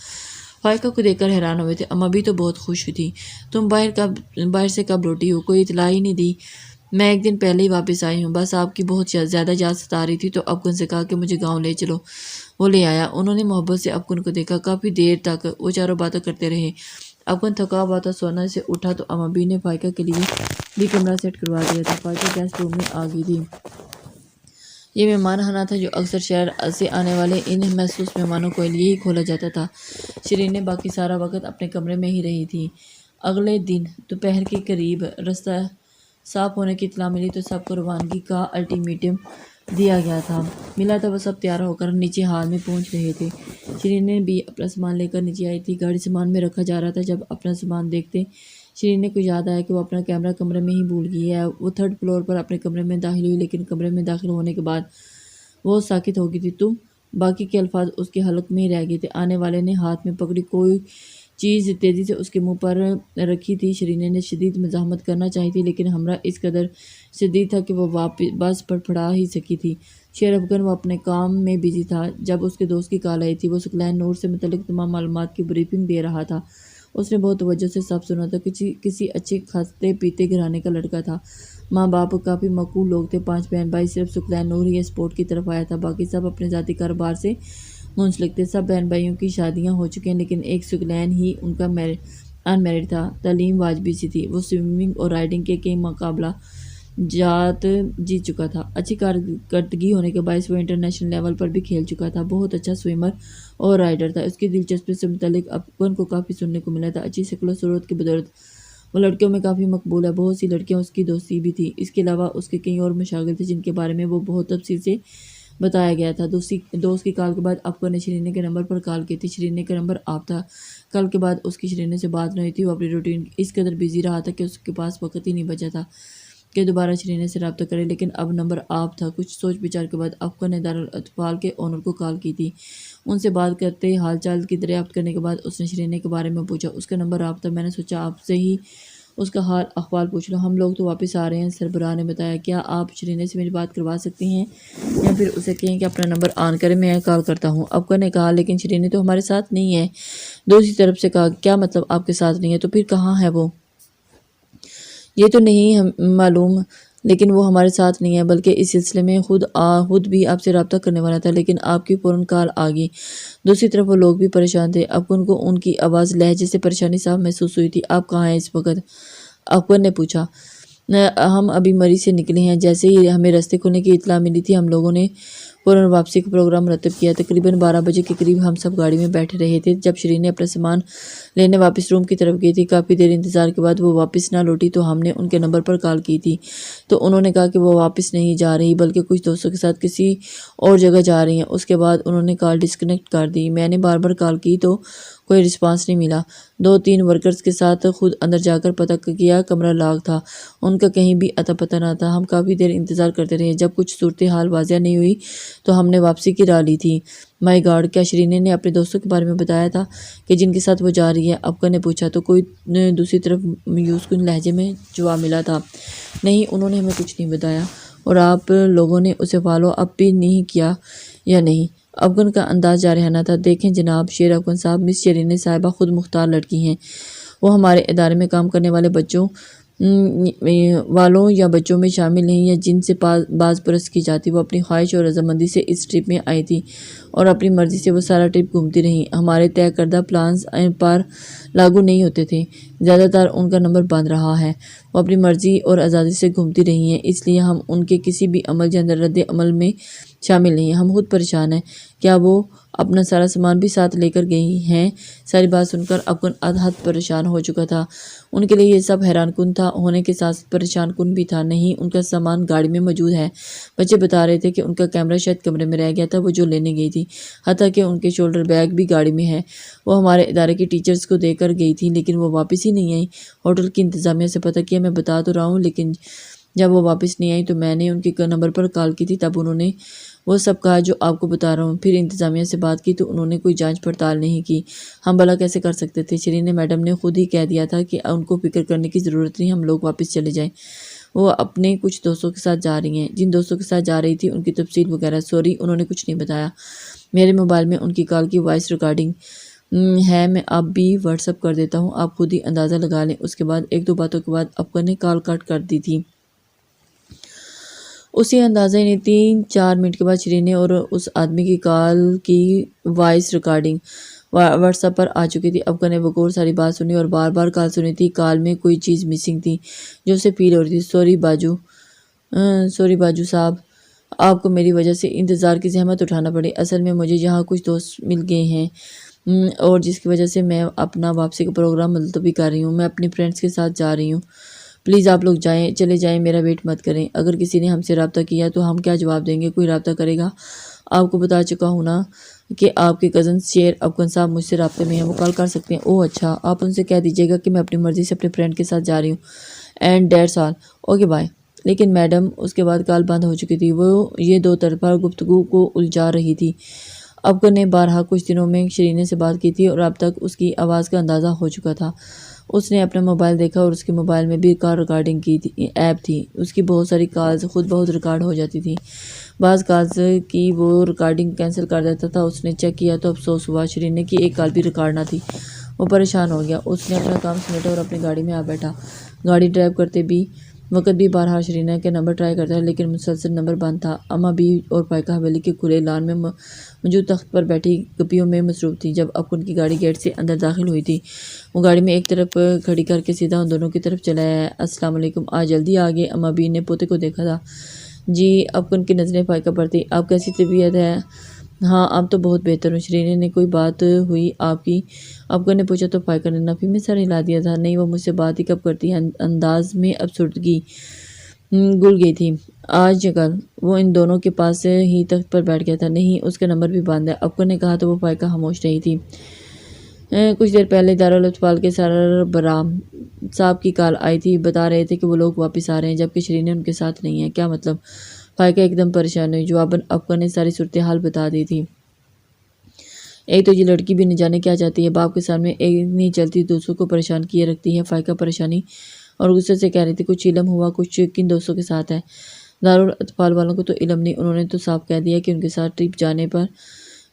فائقہ کو دیکھ کر حیران ہوئے تھے۔ اماں بھی تو بہت خوش تھی۔ تم باہر سے کب لوٹی ہو؟ کوئی اطلاع ہی نہیں دی۔ میں ایک دن پہلے ہی واپس آئی ہوں، بس آپ کی بہت زیادہ یاد ستا رہی تھی تو افغان سے کہا کہ مجھے گاؤں لے چلو، وہ لے آیا۔ انہوں نے محبت سے افغان کو دیکھا۔ کافی دیر تک وہ چاروں باتیں کرتے رہے۔ افغان تھکا ہوا تھا، سونے سے اٹھا تو اماں بھی نے فائقہ کے لیے بھی کمرہ سیٹ کروا دیا تھا۔ فائقہ گیسٹ روم میں آ گئی تھی۔ یہ مہمان خانہ تھا جو اکثر شہر سے آنے والے ان محسوس مہمانوں کے لیے ہی کھولا جاتا تھا۔ شرینیں باقی سارا وقت اپنے کمرے میں ہی رہی تھی۔ اگلے دن دوپہر کے قریب رستہ صاف ہونے کی اطلاع ملی تو سب کو روانگی کا الٹیمیٹم دیا گیا تھا۔ ملا تھا وہ سب تیار ہو کر نیچے ہال میں پہنچ رہے تھے۔ شرینیں بھی اپنا سامان لے کر نیچے آئی تھی۔ گاڑی سامان میں رکھا جا رہا تھا۔ جب اپنا سامان دیکھتے شرینیں کو یاد آیا کہ وہ اپنا کیمرہ کمرے میں ہی بھول گئی ہے۔ وہ تھرڈ فلور پر اپنے کمرے میں داخل ہوئی، لیکن کمرے میں داخل ہونے کے بعد وہ ساکت ہو گئی تھی۔ تم باقی کے الفاظ اس کے حلق میں ہی رہ گئے تھے۔ آنے والے نے ہاتھ میں پکڑی کوئی چیز تیزی سے اس کے منہ پر رکھی تھی۔ شرینیں نے شدید مزاحمت کرنا چاہی تھی، لیکن ہمراہ اس قدر شدید تھا کہ وہ بس پڑپڑا ہی سکی تھی۔ شیر افغان وہ اپنے کام میں بزی تھا جب اس کے دوست کی کال آئی تھی۔ وہ ثقلین نور سے متعلق تمام معلومات کی بریفنگ دے رہا تھا۔ اس نے بہت توجہ سے سب سنا تھا۔ کسی اچھے کھاتے پیتے گھرانے کا لڑکا تھا۔ ماں باپ کافی معقول لوگ تھے۔ 5 بہن بھائی۔ صرف ثقلین نور ہی اسپورٹ کی طرف آیا تھا، باقی سب اپنے ذاتی کاروبار سے منسلک تھے۔ سب بہن بھائیوں کی شادیاں ہو چکی ہیں، لیکن ایک ثقلین ہی ان کا ان میرڈ تھا۔ تعلیم واجبی سی تھی۔ وہ سوئمنگ اور رائڈنگ کے کئی مقابلہ جات جیت چکا تھا۔ اچھی کارکردگی ہونے کے باعث وہ انٹرنیشنل لیول پر بھی کھیل چکا تھا۔ بہت اچھا سوئمر اور رائڈر تھا۔ اس کی دلچسپی سے متعلق افغان کو کافی سننے کو ملا تھا۔ اچھی شکل و صورت کی بدولت وہ لڑکیوں میں کافی مقبول ہے۔ بہت سی لڑکیاں اس کی دوستی بھی تھی۔ اس کے علاوہ اس کے کئی اور مشاغل تھے جن کے بارے میں وہ بہت تفصیل سے بتایا گیا تھا۔ دوست کی کال کے بعد افغان نے شرینیں کے نمبر پر کال کی تھی۔ شرینیں کا نمبر آپ تھا۔ کال کے بعد اس کی شرینیں سے بات نہ ہوئی تھی۔ وہ اپنی روٹین اس قدر بزی رہا تھا کہ اس کے پاس وقت ہی نہیں بچا تھا کہ دوبارہ شرینیں سے رابطہ کرے، لیکن اب نمبر آپ تھا۔ کچھ سوچ بچار کے بعد افغان نے دارالاطفال کے اونر کو کال کی تھی۔ ان سے بات کرتے حال چال کی دریافت کرنے کے بعد اس نے شرینیں کے بارے میں پوچھا۔ اس کا نمبر آپ تھا۔ میں نے سوچا آپ سے ہی اس کا حال احوال پوچھ لو۔ ہم لوگ تو واپس آ رہے ہیں، سربراہ نے بتایا۔ کیا آپ شرینیں سے میری بات کروا سکتی ہیں، یا پھر اسے کہیں کہ اپنا نمبر آن کرے، میں کال کرتا ہوں؟ افغان نے کہا۔ لیکن شرینیں تو ہمارے ساتھ نہیں ہے۔ دوسری طرف سے کہا۔ کیا مطلب آپ کے ساتھ نہیں ہے؟ تو پھر کہاں ہے وہ؟ یہ تو نہیں معلوم، لیکن وہ ہمارے ساتھ نہیں ہے، بلکہ اس سلسلے میں خود بھی آپ سے رابطہ کرنے والا تھا، لیکن آپ کی فوراً کال آ گئی۔ دوسری طرف وہ لوگ بھی پریشان تھے۔ افغان کو ان کی آواز لہجے سے پریشانی صاف محسوس ہوئی تھی۔ آپ کہاں ہیں اس وقت؟ افغان نے پوچھا۔ ہم ابھی مری سے نکلے ہیں۔ جیسے ہی ہمیں راستے کھلنے کی اطلاع ملی تھی، ہم لوگوں نے فوراً واپسی کا پروگرام مرتب کیا۔ تقریباً 12 بجے کے قریب ہم سب گاڑی میں بیٹھ رہے تھے جب شرینیں اپنا سامان لینے واپس روم کی طرف گئی تھی۔ کافی دیر انتظار کے بعد وہ واپس نہ لوٹی تو ہم نے ان کے نمبر پر کال کی تھی، تو انہوں نے کہا کہ وہ واپس نہیں جا رہی، بلکہ کچھ دوستوں کے ساتھ کسی اور جگہ جا رہی ہیں۔ اس کے بعد انہوں نے کال ڈسکنیکٹ کر دی۔ میں نے بار بار کال کی تو کوئی رسپانس نہیں ملا۔ 2-3 ورکرز کے ساتھ خود اندر جا کر پتہ کیا، کمرہ لاک تھا۔ ان کا کہیں بھی اتا پتہ نہ تھا۔ ہم کافی دیر انتظار کرتے رہے۔ جب کچھ صورتحال واضح نہیں ہوئی تو ہم نے واپسی کی راہ لی تھی۔ مائی گاڈ! کیا شرینیں نے اپنے دوستوں کے بارے میں بتایا تھا کہ جن کے ساتھ وہ جا رہی ہے؟ افغان نے پوچھا۔ تو کوئی دوسری طرف مایوس کن لہجے میں جواب ملا تھا۔ نہیں، انہوں نے ہمیں کچھ نہیں بتایا۔ اور آپ لوگوں نے اسے فالو اپ بھی نہیں کیا یا نہیں؟ افغان کا انداز جارحانہ تھا۔ دیکھیں جناب شیر افغان صاحب، مس شرینیں صاحبہ خود مختار لڑکی ہیں۔ وہ ہمارے ادارے میں کام کرنے والے بچوں والوں یا بچوں میں شامل نہیں ہیں جن سے باز پرست کی جاتی۔ وہ اپنی خواہش اور رضامندی سے اس ٹرپ میں آئی تھی اور اپنی مرضی سے وہ سارا ٹرپ گھومتی رہیں۔ ہمارے طے کردہ پلانز پر لاگو نہیں ہوتے تھے۔ زیادہ تر ان کا نمبر بند رہا ہے۔ وہ اپنی مرضی اور آزادی سے گھومتی رہی ہیں، اس لیے ہم ان کے کسی بھی عمل یا رد عمل میں شامل نہیں ہیں۔ ہم خود پریشان ہیں۔ کیا وہ اپنا سارا سامان بھی ساتھ لے کر گئی ہیں؟ ساری بات سن کر افغان حد پریشان ہو چکا تھا۔ ان کے لیے یہ سب حیران کن تھا، ہونے کے ساتھ پریشان کن بھی تھا۔ نہیں، ان کا سامان گاڑی میں موجود ہے۔ بچے بتا رہے تھے کہ ان کا کیمرہ شاید کمرے میں رہ گیا تھا، وہ جو لینے گئی تھی۔ حتیٰ کہ ان کے شولڈر بیگ بھی گاڑی میں ہے۔ وہ ہمارے ادارے کی ٹیچرز کو دے کر گئی تھی، لیکن وہ واپس ہی نہیں آئی۔ ہوٹل کی انتظامیہ سے پتہ کیا، میں بتا تو رہا ہوں، لیکن جب وہ واپس نہیں آئی تو میں نے ان کے نمبر پر کال کی تھی، تب انہوں نے وہ سب کہا جو آپ کو بتا رہا ہوں۔ پھر انتظامیہ سے بات کی تو انہوں نے کوئی جانچ پڑتال نہیں کی۔ ہم بھلا کیسے کر سکتے تھے؟ شرینیں میڈم نے خود ہی کہہ دیا تھا کہ ان کو فکر کرنے کی ضرورت نہیں، ہم لوگ واپس چلے جائیں۔ وہ اپنے کچھ دوستوں کے ساتھ جا رہی ہیں۔ جن دوستوں کے ساتھ جا رہی تھی ان کی تفصیل وغیرہ سوری، انہوں نے کچھ نہیں بتایا۔ میرے موبائل میں ان کی کال کی وائس ریکارڈنگ ہے، میں اب بھی واٹس ایپ کر دیتا ہوں، آپ خود ہی اندازہ لگا لیں۔ اس کے بعد 1-2 باتوں کے بعد افغان نے کال کٹ کر دی تھی۔ اسی اندازہ یعنی 3-4 منٹ کے بعد شرینیں اور اس آدمی کی کال کی وائس ریکارڈنگ واٹس ایپ پر آ چکی تھی۔ افغان نے بغور ساری بات سنی اور بار بار کال سنی تھی۔ کال میں کوئی چیز مسنگ تھی جو اسے فیل ہو رہی تھی۔ سوری باجو صاحب، آپ کو میری وجہ سے انتظار کی زحمت اٹھانا پڑے۔ اصل میں مجھے یہاں کچھ دوست مل گئے ہیں اور جس کی وجہ سے میں اپنا واپسی کا پروگرام ملتوی کر رہی ہوں۔ میں اپنی فرینڈس کے ساتھ جا رہی ہوں۔ پلیز آپ لوگ چلے جائیں، میرا ویٹ مت کریں۔ اگر کسی نے ہم سے رابطہ کیا تو ہم کیا جواب دیں گے؟ کوئی رابطہ کرے گا؟ آپ کو بتا چکا ہوں نا کہ آپ کے کزن شیر افغان صاحب مجھ سے رابطے میں ہیں، وہ کال کر سکتے ہیں۔ اوہ اچھا، آپ ان سے کہہ دیجیے گا کہ میں اپنی مرضی سے اپنے فرینڈ کے ساتھ جا رہی ہوں، and that's all, okay bye. لیکن میڈم، اس کے بعد کال بند ہو چکی تھی۔ وہ یہ دو طرفہ گفتگو کو الجھا رہی تھی۔ افغان نے بارہا کچھ دنوں میں شرینے سے بات کی تھی اور اب تک اس کی آواز کا اندازہ ہو چکا تھا۔ اس نے اپنا موبائل دیکھا اور اس کے موبائل میں بھی کال ریکارڈنگ کی ایپ تھی۔ اس کی بہت ساری کالز خود بہت ریکارڈ ہو جاتی تھیں۔ بعض کالز کی وہ ریکارڈنگ کینسل کر دیتا تھا۔ اس نے چیک کیا تو افسوس ہوا، شرینے کی ایک کال بھی ریکارڈ نہ تھی۔ وہ پریشان ہو گیا۔ اس نے اپنا کام سمیٹا اور اپنی گاڑی میں آ بیٹھا۔ گاڑی ڈرائیو کرتے وقت بھی بارہا شرینا کے نمبر ٹرائی کرتا ہے، لیکن مسلسل نمبر بند تھا۔ اما بی اور فائقہ حویلی کے کھلے لان میں موجود تخت پر بیٹھی گپیوں میں مصروف تھی۔ جب افغان کی گاڑی گیٹ سے اندر داخل ہوئی تھی، وہ گاڑی میں ایک طرف کھڑی کر کے سیدھا ان دونوں کی طرف چلا آیا۔ السلام علیکم، آج جلدی آ گئے۔ اما بی نے پوتے کو دیکھا تھا۔ جی، افغان کی نظریں فائقہ پر تھیں۔ آپ کیسی طبیعت ہے؟ ہاں، اب تو بہت بہتر ہوں۔ شرینے نے کوئی بات ہوئی آپ کی؟ افغان نے پوچھا تو فائقہ نے نفی میں سر ہلا دیا تھا۔ نہیں، وہ مجھ سے بات ہی کب کرتی ہے۔ انداز میں افسردگی گھل گئی تھی۔ آج کل وہ ان دونوں کے پاس ہی تخت پر بیٹھ گیا تھا۔ نہیں، اس کا نمبر بھی بند ہے، افغان نے کہا تو وہ فائقہ خاموش رہی تھی۔ کچھ دیر پہلے دارالاطفال کے سربراہ صاحب کی کال آئی تھی، بتا رہے تھے کہ وہ لوگ واپس آ رہے ہیں جبکہ شرینے ان کے ساتھ نہیں ہے۔ کیا مطلب؟ فائقہ ایک دم پریشان ہوئی۔ جواباً افغان نے ساری صورتحال بتا دی تھی۔ ایک تو یہ لڑکی بھی نہ جانے کیا چاہتی ہے، باپ کے سامنے ایک نہیں چلتی، دوسروں کو پریشان کیے رکھتی ہے۔ فائقہ پریشانی اور غصے سے کہہ رہی تھی، کچھ علم ہوا کچھ کن دوستوں کے ساتھ ہے؟ دارالاطفال والوں کو تو علم نہیں، انہوں نے تو صاف کہہ دیا کہ ان کے ساتھ ٹرپ جانے پر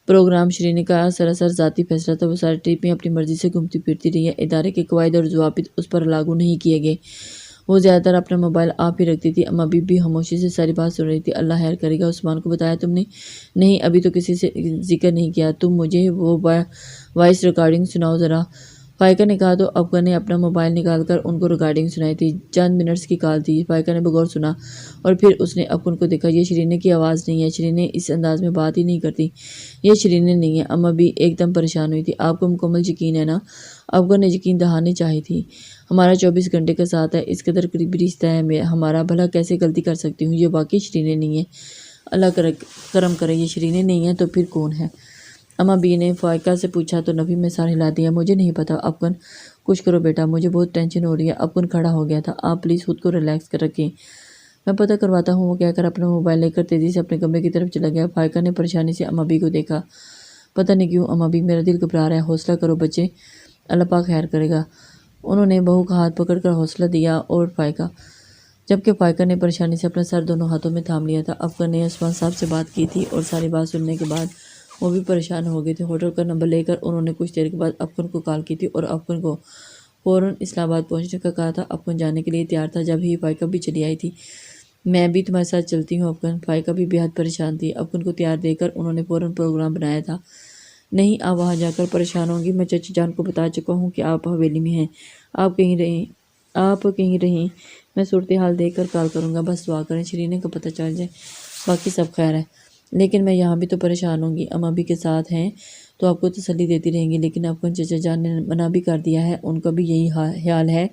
پروگرام شرینے کا سراسر ذاتی فیصلہ تھا۔ وہ سارے ٹرپ میں اپنی مرضی سے گھومتی پھرتی رہی ہے، ادارے کے قواعد اور ضوابط اس پر لاگو نہیں کیے گئے۔ وہ زیادہ تر اپنا موبائل آپ ہی رکھتی تھی۔ اما بی بھی خاموشی سے ساری بات سن رہی تھی۔ اللہ خیر کرے گا، عثمان کو بتایا تم نے؟ نہیں، ابھی تو کسی سے ذکر نہیں کیا۔ تم مجھے وہ وائس ریکارڈنگ سناؤ ذرا، فائقہ نے کہا تو افغان نے اپنا موبائل نکال کر ان کو ریکارڈنگ سنائی تھی۔ چند منٹس کی کال تھی۔ فائقہ نے بغور سنا اور پھر اس نے افغان کو دیکھا۔ یہ شرینے کی آواز نہیں ہے، شرینے اس انداز میں بات ہی نہیں کرتی، یہ شرینے نہیں ہے۔ اما بھی ایک دم پریشان ہوئی تھی۔ آپ کو مکمل یقین ہے نا؟ افغان نے یقین دہانی چاہی تھی۔ ہمارا 24 گھنٹے کا ساتھ ہے، اس قدر قریبی رشتہ ہے ہمارا، بھلا کیسے غلطی کر سکتی ہوں؟ یہ واقعی شرینے نہیں ہے؟ اللہ کرم کرے، یہ شرینے نہیں ہے تو پھر کون ہے؟ اما بی نے فائقہ سے پوچھا تو نفی میں سر ہلا دیا۔ مجھے نہیں پتا افغان، کچھ کرو بیٹا، مجھے بہت ٹینشن ہو رہی ہے۔ افغان کھڑا ہو گیا تھا۔ آپ پلیز خود کو ریلیکس کر رکھیں، میں پتہ کرواتا ہوں، وہ کہہ کر اپنا موبائل لے کر تیزی سے اپنے کمرے کی طرف چلا گیا۔ فائقہ نے پریشانی سے اما بی کو دیکھا۔ پتہ نہیں کیوں اما بی، میرا دل گھبرا رہا ہے، حوصلہ کرو بچے، اللہ پاک خیر کرے گا۔ انہوں نے بہو کا ہاتھ پکڑ کر حوصلہ دیا اور جبکہ فائقہ نے پریشانی سے اپنا سر دونوں ہاتھوں میں تھام لیا تھا۔ افغان نے عثمان صاحب سے بات کی تھی اور ساری بات سننے کے بعد وہ بھی پریشان ہو گئے تھے۔ ہوٹل کا نمبر لے کر انہوں نے کچھ دیر کے بعد افغان کو کال کی تھی اور افغان کو فوراً اسلام آباد پہنچنے کا کہا تھا۔ افغان جانے کے لیے تیار تھا جب ہی فائقہ بھی چلی آئی تھی۔ میں بھی تمہارے ساتھ چلتی ہوں افغان۔ فائقہ بھی بے حد پریشان تھی۔ افغان کو تیار دیکھ کر انہوں نے فوراً پروگرام بنایا تھا۔ نہیں، آپ وہاں جا کر پریشان ہوں گی، میں چچی جان کو بتا چکا ہوں کہ آپ حویلی میں ہیں، آپ کہیں رہیں، میں صورتحال دیکھ کر کال کروں گا، بس دعا کریں شرینے کا پتہ چل جائے، باقی سب خیر ہے۔ لیکن میں یہاں بھی تو پریشان ہوں گی، اما بھی کے ساتھ ہیں تو آپ کو تسلی دیتی رہیں گی، لیکن افغان چچا جان نے منع بھی کر دیا ہے، ان کا بھی یہی خیال ہے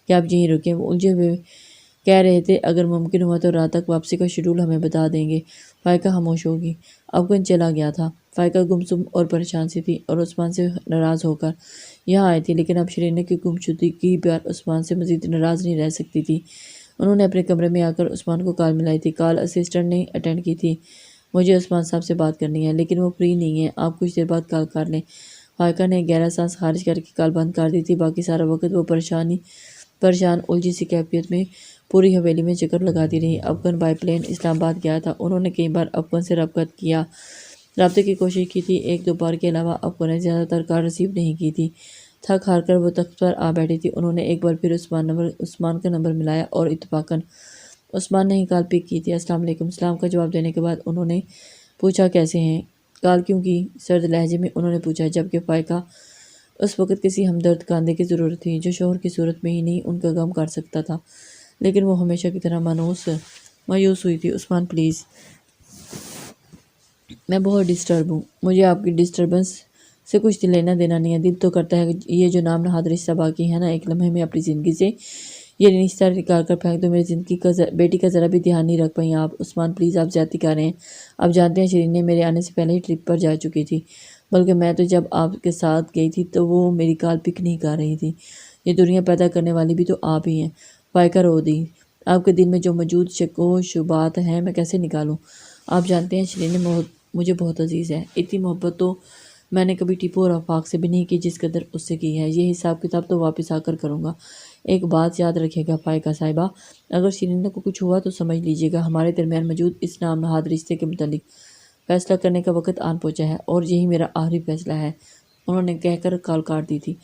کہ آپ یہیں رکیں۔ وہ الجھے ہوئے کہہ رہے تھے، اگر ممکن ہوا تو رات تک واپسی کا شیڈول ہمیں بتا دیں گے۔ فائقہ خاموش ہوگی۔ افغان چلا گیا تھا۔ فائقہ گمسم اور پریشان سی تھی اور عثمان سے ناراض ہو کر یہاں آئی تھی، لیکن اب شرینے کی گمشدگی پر عثمان سے مزید ناراض نہیں رہ سکتی تھی۔ انہوں نے اپنے کمرے میں آ کر عثمان کو کال ملائی تھی۔ کال اسسٹنٹ نے اٹینڈ کی تھی۔ مجھے عثمان صاحب سے بات کرنی ہے، لیکن وہ فری نہیں ہیں، آپ کچھ دیر بعد کال کر لیں۔ فائقہ نے گہرا سانس خارج کر کے کال بند کر دی تھی۔ باقی سارا وقت وہ پریشان الجھی سی کیفیت میں پوری حویلی میں چکر لگاتی رہی۔ افغان بائی پلین اسلام آباد گیا تھا۔ انہوں نے کئی بار افغان سے رابطے کی کوشش کی تھی، ایک دو بار کے علاوہ افغان نے زیادہ تر کال ریسیو نہیں کی تھی۔ تھک ہار کر وہ تخت پر آ بیٹھی تھی۔ انہوں نے ایک بار پھر عثمان کا نمبر ملایا اور اتفاقاً عثمان نے ہی کال پک کی تھی۔ السلام علیکم، سلام کا جواب دینے کے بعد انہوں نے پوچھا، کیسے ہیں؟ کال کیوں کی؟ سرد لہجے میں انہوں نے پوچھا، جبکہ فائقہ اس وقت کسی ہمدرد کاندھے کی ضرورت تھی جو شوہر کی صورت میں ہی نہیں ان کا غم کر سکتا تھا، لیکن وہ ہمیشہ کی طرح مایوس ہوئی تھی۔ عثمان پلیز میں بہت ڈسٹرب ہوں، مجھے آپ کی ڈسٹربنس سے کچھ لینا دینا نہیں ہے۔ دل تو کرتا ہے کہ یہ جو نام نہاد رشتہ باقی ہے نا، ایک لمحے میں اپنی زندگی سے یہ رشتہ نکال کر پھینک دو۔ میری زندگی کا بیٹی کا ذرا بھی دھیان نہیں رکھ پائیں آپ۔ عثمان پلیز، آپ زیادتی کر رہے ہیں۔ آپ جانتے ہیں شرین نے میرے آنے سے پہلے ہی ٹرپ پر جا چکی تھی، بلکہ میں تو جب آپ کے ساتھ گئی تھی تو وہ میری کال پک نہیں کر رہی تھی۔ یہ دنیا پیدا کرنے والی بھی تو آپ ہی ہیں فائقہ رودی۔ آپ کے دل میں جو موجود شک و شبہات ہیں میں کیسے نکالوں؟ آپ جانتے ہیں شرین مجھے بہت عزیز ہے، اتنی محبت تو میں نے کبھی ٹیپو اور آفاق سے بھی نہیں کی جس قدر اس سے کی ہے۔ یہ حساب کتاب تو واپس آ کر کروں گا۔ ایک بات یاد رکھیے گا فائقہ صاحبہ، اگر شرین کو کچھ ہوا تو سمجھ لیجیے گا ہمارے درمیان موجود اس نام نہاد رشتے کے متعلق فیصلہ کرنے کا وقت آن پہنچا ہے، اور یہی میرا آخری فیصلہ ہے۔ انہوں نے کہہ کر کال کاٹ دی تھی،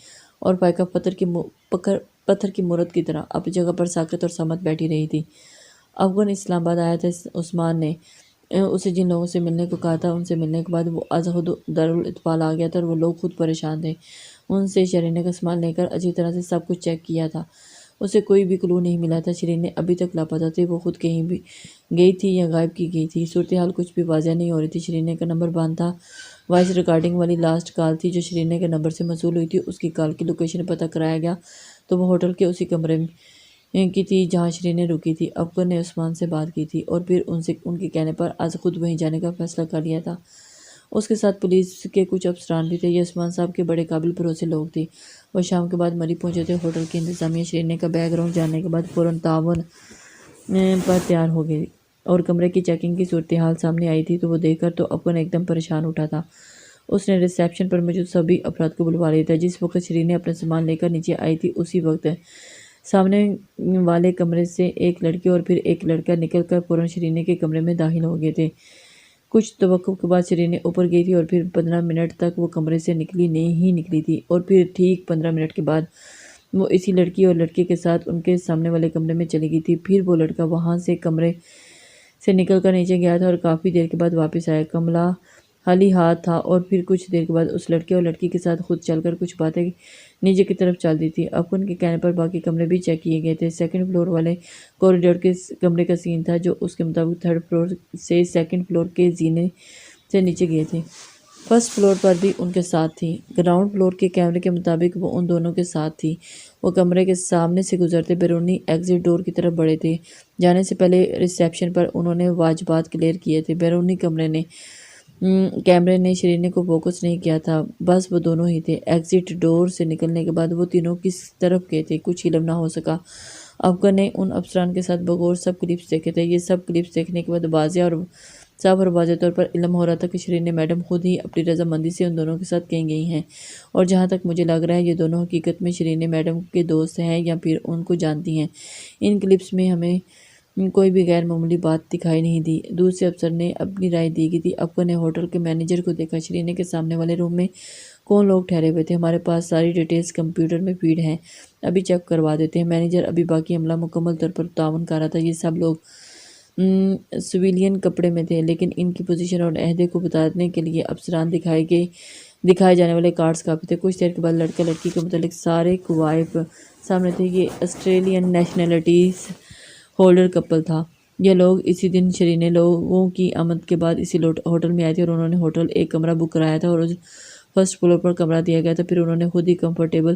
اور فائقہ پتھر کی مورت کی طرح اپنی جگہ پر ساکت اور سمت بیٹھی رہی تھی۔ افغان اسلام آباد آیا تھا عثمان نے اسے جن لوگوں سے ملنے کو کہا تھا ان سے ملنے کے بعد وہ از خود دارالاطفال آ گیا تھا، اور وہ لوگ خود پریشان تھے۔ ان سے شرین کا سامان لے کر اچھی طرح سے سب کچھ چیک کیا تھا، اسے کوئی بھی کلو نہیں ملا تھا۔ شرین ابھی تک لاپتہ تھی، وہ خود کہیں بھی گئی تھی یا غائب کی گئی تھی، صورتحال کچھ بھی واضح نہیں ہو رہی تھی۔ شرین کا نمبر بند تھا، وائس ریکارڈنگ والی لاسٹ کال تھی جو شرین کے نمبر سے موصول ہوئی تھی۔ اس کی کال کی لوکیشن پتہ کرایا گیا تو وہ ہوٹل کے اسی کمرے کی تھی جہاں شرین رکی تھی۔ افغان نے عثمان سے بات کی تھی اور پھر ان کے کہنے پر آج خود وہیں جانے کا فیصلہ کر لیا تھا۔ اس کے ساتھ پولیس کے کچھ افسران بھی تھے، یہ عثمان صاحب کے بڑے قابل بھروسے لوگ تھے۔ وہ شام کے بعد مری پہنچے تھے۔ ہوٹل کی انتظامیہ شرین کا بیک گراؤنڈ جاننے کے بعد فوراً تعاون پر تیار ہو گئی، اور کمرے کی چیکنگ کی صورتحال سامنے آئی تھی تو وہ دیکھ کر تو افغان ایک دم پریشان اٹھا تھا۔ اس نے ریسیپشن پر موجود سبھی افراد کو بلوا لیا تھا۔ جس وقت شرین اپنا سامان لے کر نیچے آئی تھی اسی وقت سامنے والے کمرے سے ایک لڑکی اور پھر ایک لڑکا نکل کر فوراً شرین کے کمرے میں داخل ہو گئے تھے۔ کچھ توقف کے بعد شرین اوپر گئی تھی اور پھر 15 منٹ تک وہ کمرے سے نہیں نکلی تھی، اور پھر ٹھیک 15 منٹ کے بعد وہ اسی لڑکی اور لڑکے کے ساتھ ان کے سامنے والے کمرے میں چلی گئی تھی۔ پھر وہ لڑکا وہاں سے کمرے سے نکل کر نیچے گیا تھا اور کافی دیر کے بعد واپس آیا۔ کملہ خالی ہاتھ تھا، اور پھر کچھ دیر کے بعد اس لڑکے اور لڑکی کے ساتھ خود چل کر کچھ باتیں نیچے کی طرف چل دی تھی۔ افغان کے کہنے پر باقی کمرے بھی چیک کیے گئے تھے۔ سیکنڈ فلور والے کوریڈور کے کمرے کا سین تھا جو اس کے مطابق تھرڈ فلور سے سیکنڈ فلور کے زینے سے نیچے گئے تھے۔ فرسٹ فلور پر بھی ان کے ساتھ تھی۔ گراؤنڈ فلور کے کیمرے کے مطابق وہ ان دونوں کے ساتھ تھی۔ وہ کمرے کے سامنے سے گزرتے بیرونی ایگزٹ ڈور کی طرف بڑھے تھے۔ جانے سے پہلے ریسیپشن پر انہوں نے واجبات کلیئر کیے تھے۔ بیرونی کیمرے نے شرین کو فوکس نہیں کیا تھا، بس وہ دونوں ہی تھے۔ ایگزٹ ڈور سے نکلنے کے بعد وہ تینوں کس طرف گئے تھے کچھ علم نہ ہو سکا۔ افغان نے ان افسران کے ساتھ بغور سب کلپس دیکھے تھے۔ یہ سب کلپس دیکھنے کے بعد صاف اور واضح طور پر علم ہو رہا تھا کہ شرین میڈم خود ہی اپنی رضامندی سے ان دونوں کے ساتھ کہیں گئی ہیں، اور جہاں تک مجھے لگ رہا ہے یہ دونوں حقیقت میں شرین میڈم کے دوست ہیں یا پھر ان کو جانتی ہیں۔ ان کلپس میں ہمیں کوئی بھی غیر معمولی بات دکھائی نہیں دی۔ دوسرے افسر نے اپنی رائے دی تھی۔ افغان نے ہوٹل کے مینیجر کو دیکھا۔ شرین کے سامنے والے روم میں کون لوگ ٹھہرے ہوئے تھے؟ ہمارے پاس ساری ڈیٹیلز کمپیوٹر میں فیڈ ہیں، ابھی چیک کروا دیتے ہیں۔ مینیجر ابھی باقی عملہ مکمل طور پر تعاون کر رہا تھا۔ یہ سب لوگ سویلین کپڑے میں تھے، لیکن ان کی پوزیشن اور عہدے کو بتانے کے لیے افسران دکھائے جانے والے کارڈز کافی تھے۔ کچھ دیر کے بعد لڑکا لڑکی کے متعلق سارے کوائف سامنے تھے۔ یہ آسٹریلین نیشنلٹیز ہولڈر کپل تھا۔ یہ لوگ اسی دن شرین لوگوں کی آمد کے بعد اسی ہوٹل میں آئے تھے، اور انہوں نے ہوٹل ایک کمرہ بک کرایا تھا اور فرسٹ فلور پر کمرہ دیا گیا تھا۔ پھر انہوں نے خود ہی کمفرٹیبل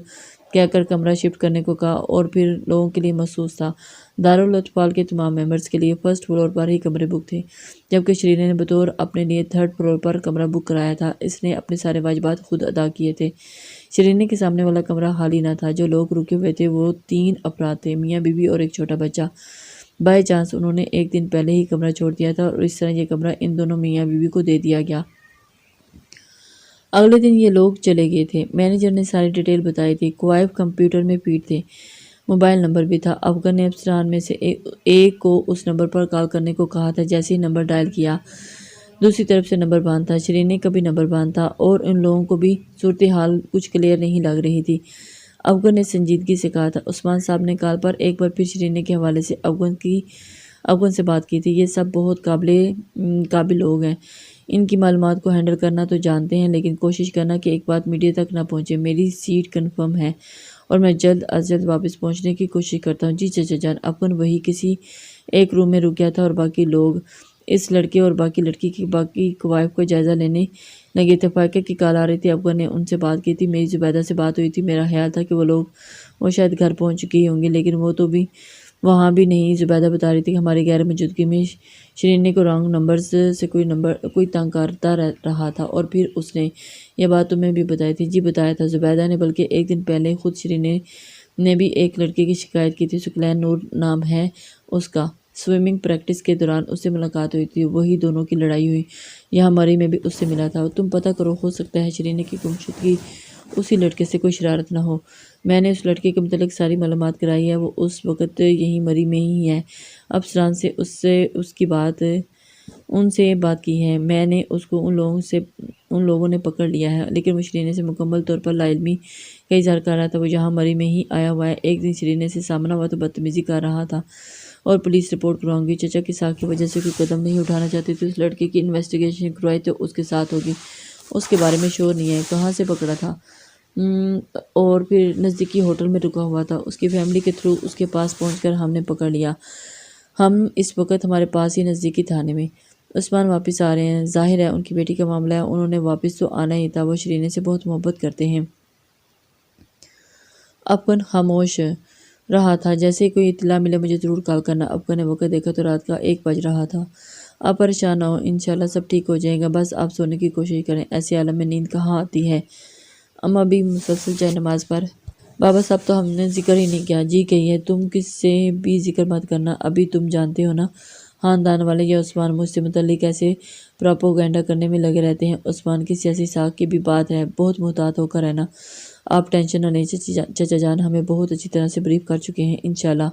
کہہ کر کمرہ شفٹ کرنے کو کہا، اور پھر لوگوں کے لیے مخصوص تھا۔ دارالاطفال کے تمام ممبرز کے لیے فرسٹ فلور پر ہی کمرے بک تھے، جبکہ شرین نے بطور اپنے لیے تھرڈ فلور پر کمرہ بک کرایا تھا۔ اس نے اپنے سارے واجبات خود ادا کیے تھے۔ شرین کے سامنے والا کمرہ خالی نہ تھا۔ جو لوگ رکے ہوئے تھے وہ 3 افراد تھے، میاں بیوی اور ایک چھوٹا بچہ۔ بائی چانس انہوں نے ایک دن پہلے ہی کمرہ چھوڑ دیا تھا، اور اس طرح یہ کمرہ ان دونوں میاں بیوی کو دے دیا گیا۔ اگلے دن یہ لوگ چلے گئے تھے۔ مینیجر نے ساری ڈیٹیل بتائی تھی۔ کوائف کمپیوٹر میں فیڈ تھے، موبائل نمبر بھی تھا۔ افغان نے افسران میں سے ایک کو اس نمبر پر کال کرنے کو کہا تھا۔ جیسے ہی نمبر ڈائل کیا دوسری طرف سے نمبر بند تھا۔ شرین کا بھی نمبر بند تھا، اور ان لوگوں کو بھی صورتحال کچھ کلیئر نہیں لگ رہی تھی۔ افغان نے سنجیدگی سے کہا تھا، عثمان صاحب نے کال پر ایک بار پھر شرین کے حوالے سے افغان سے بات کی تھی۔ یہ سب بہت قابل لوگ ہیں، ان کی معلومات کو ہینڈل کرنا تو جانتے ہیں، لیکن کوشش کرنا کہ ایک بات میڈیا تک نہ پہنچے۔ میری سیٹ کنفرم ہے اور میں جلد از جلد واپس پہنچنے کی کوشش کرتا ہوں۔ جی چچا جان۔ افغان وہی کسی ایک روم میں رک گیا تھا، اور باقی لوگ اس لڑکے اور باقی لڑکی کی باقی قوائف کا جائزہ لینے لگے تھے۔ فائقہ کی کال آ رہی تھی، افغان نے ان سے بات کی تھی، میری زبیدہ سے بات ہوئی تھی، میرا خیال تھا کہ وہ شاید گھر پہنچ چکی ہی ہوں گی، لیکن وہ تو بھی وہاں بھی نہیں۔ زبیدہ بتا رہی تھی کہ ہماری غیر موجودگی میں شرین کو رانگ نمبرز سے کوئی تنگ کرتا رہا تھا، اور پھر اس نے یہ بات تمہیں بھی بتائی تھی؟ جی بتایا تھا زبیدہ نے، بلکہ ایک دن پہلے خود شرین نے بھی ایک لڑکے کی شکایت کی تھی، ثقلین نور نام ہے اس کا، سوئمنگ پریکٹس کے دوران اس سے ملاقات ہوئی تھی، وہی دونوں کی لڑائی ہوئی، یہاں مری میں بھی اس سے ملا تھا۔ تم پتہ کرو، ہو سکتا ہے شرین کی گمشدگی اسی لڑکے سے کوئی شرارت نہ ہو۔ میں نے اس لڑکے کے متعلق ساری معلومات کرائی ہے، وہ اس وقت یہیں مری میں ہی ہے، افسران سے ان سے بات کی ہے، میں نے اس کو ان لوگوں نے پکڑ لیا ہے، لیکن وہ شرین سے مکمل طور پر لا علمی کا اظہار کر رہا تھا، وہ یہاں مری میں ہی آیا ہوا ہے، ایک دن شرین سے سامنا ہوا تو بدتمیزی کر رہا تھا، اور پولیس رپورٹ کرواؤں گی، چچا کی ساکھ کی وجہ سے کوئی قدم نہیں اٹھانا چاہتی تو اس لڑکے کی انویسٹیگیشن کروائی تو اس کے ساتھ ہوگی، اس کے بارے میں شور نہیں ہے، کہاں سے پکڑا تھا؟ اور پھر نزدیکی ہوٹل میں رکا ہوا تھا، اس کی فیملی کے تھرو اس کے پاس پہنچ کر ہم نے پکڑ لیا، ہم اس وقت ہمارے پاس ہی نزدیکی تھانے میں۔ عثمان واپس آ رہے ہیں، ظاہر ہے ان کی بیٹی کا معاملہ ہے، انہوں نے واپس تو آنا ہی تھا، وہ شرین سے بہت محبت کرتے ہیں۔ افغان خاموش رہا تھا، جیسے ہی کوئی اطلاع ملے مجھے ضرور کال کرنا۔ افغان نے وقت دیکھا تو رات کا 1 بج رہا تھا۔ آپ پریشان نہ ہو، انشاءاللہ سب ٹھیک ہو جائے گا، بس آپ سونے کی کوشش کریں، ایسے عالم میں نیند کہاں آتی ہے؟ اماں بھی مسلسل جائے نماز پر۔ بابا صاحب تو ہم نے ذکر ہی نہیں کیا۔ جی کہیے، تم کس سے بھی ذکر مت کرنا، ابھی تم جانتے ہو نا، خاندان والے یا عثمان مجھ سے متعلق ایسے پراپوگنڈا کرنے میں لگے رہتے ہیں، عثمان کی سیاسی ساکھ کی بھی بات ہے، بہت محتاط ہو کر رہنا۔ آپ ٹینشن نہ لیں چچا جان، ہمیں بہت اچھی طرح سے بریف کر چکے ہیں، انشاءاللہ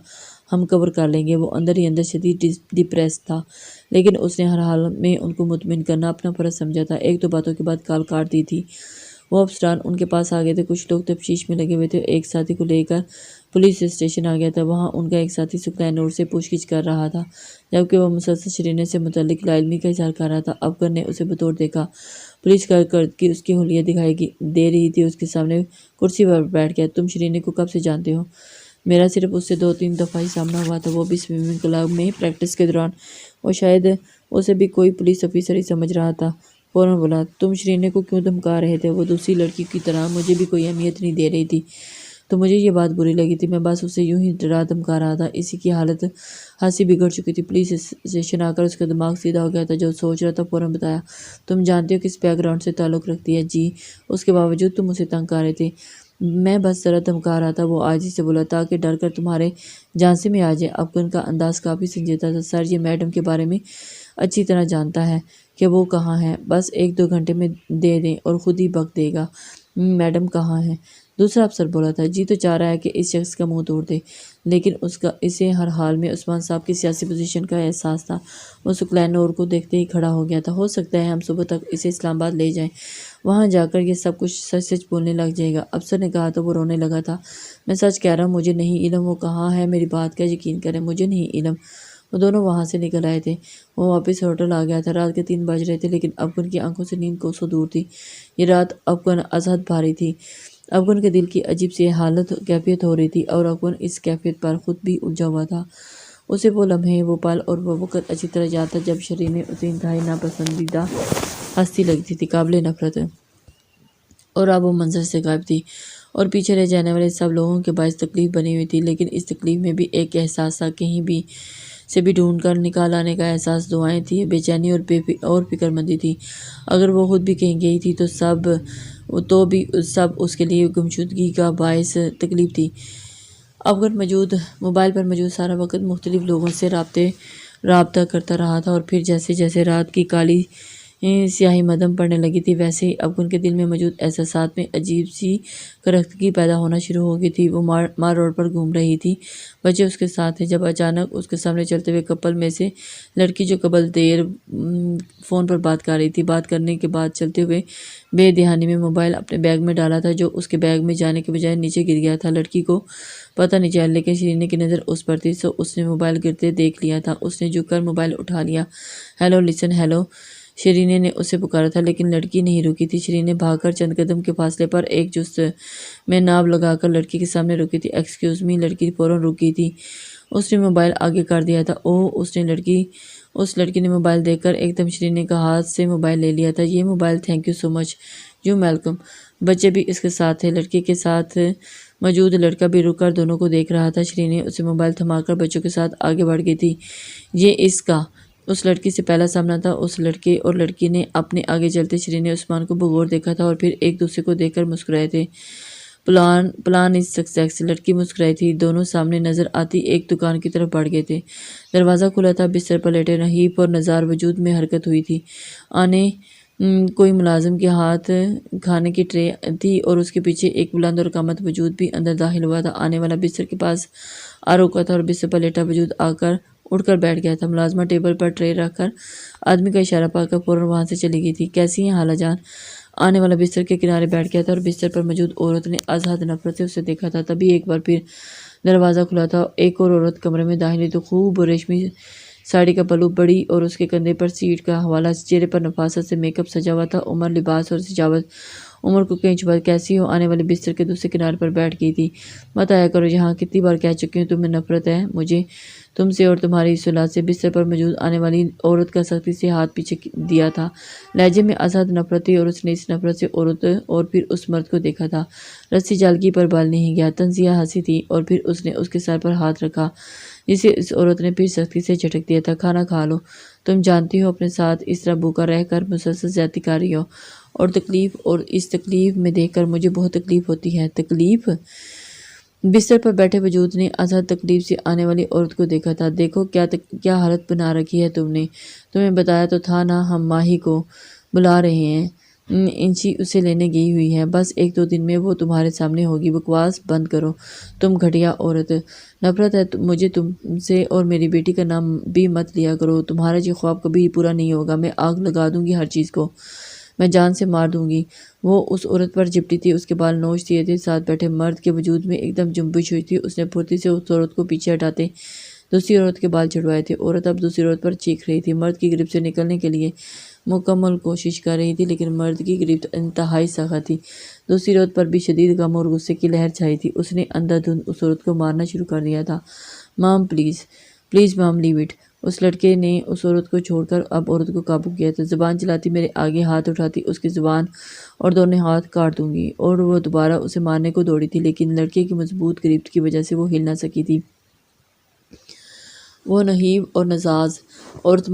ہم کور کر لیں گے۔ وہ اندر ہی اندر شدید ڈپریس تھا، لیکن اس نے ہر حال میں ان کو مطمئن کرنا اپنا فرض سمجھا تھا۔ 1-2 باتوں کے بعد کال کاٹ دی تھی۔ وہ افسران ان کے پاس آ گئے تھے، کچھ لوگ تفتیش میں لگے ہوئے تھے، ایک ساتھی کو لے کر پولیس اسٹیشن آ گیا تھا، وہاں ان کا ایک ساتھی ثقلین نور سے پوچھ گچھ کر رہا تھا، جبکہ وہ مسلسل شرین سے متعلق لا علمی کا اظہار کر رہا تھا۔ افغان نے اسے بطور دیکھا، پولیس کارکردگی اس کی حلیہ دکھائی دے رہی تھی، اس کے سامنے کرسی پر بیٹھ گیا۔ تم شرین کو کب سے جانتے ہو؟ میرا صرف اس سے 2-3 دفعہ ہی سامنا ہوا تھا، وہ بھی سوئمنگ کلب میں پریکٹس کے دوران، وہ شاید اسے بھی کوئی پولیس افیسر ہی سمجھ رہا تھا۔ فوراً بولا، تم شرین کو کیوں دھمکا رہے تھے؟ وہ دوسری لڑکی کی طرح مجھے بھی کوئی اہمیت نہیں دے رہی تھی، تو مجھے یہ بات بری لگی تھی، میں بس اسے یوں ہی ڈرا دھمکا رہا تھا۔ اسی کی حالت خاصی بگڑ چکی تھی، پولیس اسٹیشن آ کر اس کا دماغ سیدھا ہو گیا تھا، جو سوچ رہا تھا فوراً بتایا، تم جانتے ہو کس بیک گراؤنڈ سے تعلق رکھتی ہے؟ جی۔ اس کے باوجود تم اسے تنگ کر رہے تھے؟ میں بس ذرا دھمکا رہا تھا، وہ عاجزی سے بولا، تاکہ ڈر کر تمہارے جانسے میں آ جائے۔ افغان کا انداز کافی سنجیدہ تھا۔ سر، یہ میڈم کے بارے میں اچھی طرح جانتا ہے کہ وہ کہاں ہے، بس 1-2 گھنٹے میں دے دیں اور خود ہی بک دے گا۔ میڈم کہاں ہے؟ دوسرا افسر بولا تھا، جی تو چاہ رہا ہے کہ اس شخص کا منہ توڑ دے، لیکن اسے ہر حال میں عثمان صاحب کی سیاسی پوزیشن کا احساس تھا۔ وہ ثقلین نور کو دیکھتے ہی کھڑا ہو گیا تھا، ہو سکتا ہے ہم صبح تک اسے اسلام آباد لے جائیں، وہاں جا کر یہ سب کچھ سچ سچ بولنے لگ جائے گا۔ افسر نے کہا تو وہ رونے لگا تھا۔ میں سچ کہہ رہا ہوں، مجھے نہیں علم وہ کہاں ہے، میری بات کا یقین کریں، مجھے نہیں علم۔ وہ دونوں وہاں سے نکل آئے تھے، وہ واپس ہوٹل آ گیا تھا، رات کے 3 بج رہے تھے، لیکن افغان کی آنکھوں سے نیند کوسوں دور تھی۔ یہ رات افغان ازحد بھاری تھی، افغان کے دل کی عجیب سی کیفیت ہو رہی تھی، اور افغان اس کیفیت پر خود بھی الجھا ہوا تھا۔ اسے وہ لمحے، وہ پل اور وہ وقت اچھی طرح یاد تھا جب شرین اسے انتہائی ناپسندیدہ ہستی لگتی تھی، قابل نفرت، اور اب وہ منظر سے غائب تھی، اور پیچھے رہ جانے والے سب لوگوں کے باعث تکلیف بنی ہوئی تھی، لیکن اس تکلیف میں بھی ایک احساس تھا، کہیں بھی سے بھی ڈھونڈ کر نکال آنے کا احساس، دعائیں تھیں، بے چینی اور فکر مندی تھی۔ اگر وہ خود بھی کہیں گئی تھی تو بھی سب اس کے لیے گمشدگی کا باعث تکلیف تھی۔ افغان موبائل پر موجود سارا وقت مختلف لوگوں سے رابطہ کرتا رہا تھا، اور پھر جیسے جیسے رات کی کالی سیاہی مدھم پڑنے لگی تھی، ویسے ہی افغان کے دل میں موجود احساسات میں عجیب سی کرختگی پیدا ہونا شروع ہو گئی تھی۔ وہ مار روڈ پر گھوم رہی تھی، بچے اس کے ساتھ تھے، جب اچانک اس کے سامنے چلتے ہوئے کپل میں سے لڑکی، جو قبل دیر فون پر بات کر رہی تھی، بات کرنے کے بعد چلتے ہوئے بے دھیانی میں موبائل اپنے بیگ میں ڈالا تھا، جو اس کے بیگ میں جانے کے بجائے نیچے گر گیا تھا۔ لڑکی کو پتہ نہیں چلا، لیکن شرین کی نظر اس پر تھی، سو اس نے موبائل گرتے دیکھ لیا تھا، اس نے جھک کر موبائل اٹھا لیا۔ ہیلو، لسن، ہیلو، شرینے نے اسے پکارا تھا لیکن لڑکی نہیں رکی تھی۔ شرینے بھاگ کر چند قدم کے فاصلے پر ایک جست میں ناب لگا کر لڑکی کے سامنے رکی تھی۔ ایکسکیوز می، لڑکی فوراً رکی تھی۔ اس نے موبائل آگے کر دیا تھا۔ اس لڑکی نے موبائل دیکھ کر ایک دم شرینے کا ہاتھ سے موبائل لے لیا تھا۔ یہ mobile, thank you so much, you welcome. بچے بھی اس کے ساتھ تھے۔ لڑکی کے ساتھ موجود لڑکا بھی رک کر دونوں کو دیکھ رہا تھا۔ شرینے اسے موبائل تھما کر بچوں کے ساتھ آگے بڑھ گئی تھی۔ یہ اس لڑکی سے پہلا سامنا تھا۔ اس لڑکے اور لڑکی نے اپنے آگے چلتے شرینے عثمان کو بغور دیکھا تھا اور پھر ایک دوسرے کو دیکھ کر مسکرائے تھے۔ Plan is success. لڑکی مسکرائی تھی۔ دونوں سامنے نظر آتی ایک دکان کی طرف بڑھ گئے تھے۔ دروازہ کھلا تھا۔ بستر پر لیٹے نحیف اور نزار وجود میں حرکت ہوئی تھی۔ آنے کوئی ملازم کے ہاتھ کھانے کی ٹرے تھی اور اس کے پیچھے ایک بلند اور قامت وجود بھی اندر داخل ہوا تھا۔ آنے والا بستر کے پاس آ رکا تھا اور بستر پر لیٹا وجود اٹھ کر بیٹھ گیا تھا۔ ملازمہ ٹیبل پر ٹرے رکھ کر آدمی کا اشارہ پا کر فوراً وہاں سے چلی گئی تھی۔ کیسی ہیں خالہ جان؟ آنے والا بستر کے کنارے بیٹھ گیا تھا اور بستر پر موجود عورت نے از حد نفرت سے اسے دیکھا تھا۔ تبھی ایک بار پھر دروازہ کھلا تھا۔ ایک اور عورت کمرے میں داخل ہوئی تو خوب ریشمی ساڑی کا پلو بڑی اور اس کے کندھے پر سیٹ کا حوالہ، چہرے پر نفاست سے میک اپ سجا ہوا تھا۔ عمر، لباس اور سجاوٹ عمر کو کہیں چھپا۔ کیسی ہو؟ آنے والے بستر کے دوسرے کنارے پر بیٹھ گئی تھی۔ مت آیا کرو یہاں، کتنی بار کہہ چکی ہوں تمہیں نفرت ہے مجھے تم سے اور تمہاری اس اولاد سے۔ بستر پر موجود آنے والی عورت کا سختی سے ہاتھ پیچھے دیا تھا۔ لہجے میں از حد نفرت تھی اور اس نے اس نفرت سے عورت اور پھر اس مرد کو دیکھا تھا۔ رسی جالگی پر بال نہیں گیا۔ طنزیہ ہنسی تھی اور پھر اس نے اس کے سر پر ہاتھ رکھا جسے اس عورت نے پھر سختی سے جھٹک دیا تھا۔ کھانا کھا لو، تم جانتی ہو اپنے ساتھ اس طرح بھوکا رہ کر مسلسل زیادتی کر رہی ہو اور اس تکلیف میں دیکھ کر مجھے بہت تکلیف ہوتی ہے۔ تکلیف؟ بستر پر بیٹھے وجود نے از حد تکلیف سے آنے والی عورت کو دیکھا تھا۔ دیکھو کیا حالت بنا رکھی ہے تم نے، تمہیں بتایا تو تھا نا ہم ماہی کو بلا رہے ہیں، انشی اسے لینے گئی ہوئی ہے، بس ایک دو دن میں وہ تمہارے سامنے ہوگی۔ بکواس بند کرو تم گھٹیا عورت، نفرت ہے مجھے تم سے اور میری بیٹی کا نام بھی مت لیا کرو۔ تمہارا یہ خواب کبھی پورا نہیں ہوگا۔ میں آگ لگا دوں گی ہر چیز کو، میں جان سے مار دوں گی۔ وہ اس عورت پر جھپٹی تھی، اس کے بال نوچ دیے تھے۔ ساتھ بیٹھے مرد کے وجود میں ایک دم جنبش ہوئی تھی۔ اس نے پھرتی سے اس عورت کو پیچھے ہٹاتے دوسری عورت کے بال چھڑوائے تھے۔ عورت اب دوسری عورت پر چیخ رہی تھی، مرد کی گرفت سے نکلنے کے لیے مکمل کوشش کر رہی تھی لیکن مرد کی گرفت انتہائی سخت تھی۔ دوسری عورت پر بھی شدید غم اور غصے کی لہر چھائی تھی۔ اس نے اندھا دھند اس عورت کو مارنا شروع کر دیا تھا۔ مام پلیز مام لیو اٹ۔ اس لڑکے نے اس عورت کو چھوڑ کر اب عورت کو قابو کیا تھا۔ زبان چلاتی، میرے آگے ہاتھ اٹھاتی، اس کی زبان اور دونوں ہاتھ کاٹ دوں گی۔ اور وہ دوبارہ اسے مارنے کو دوڑی تھی لیکن لڑکے کی مضبوط گرفت کی وجہ سے وہ ہل نہ سکی تھی۔ وہ نحیف اور نزاز عورت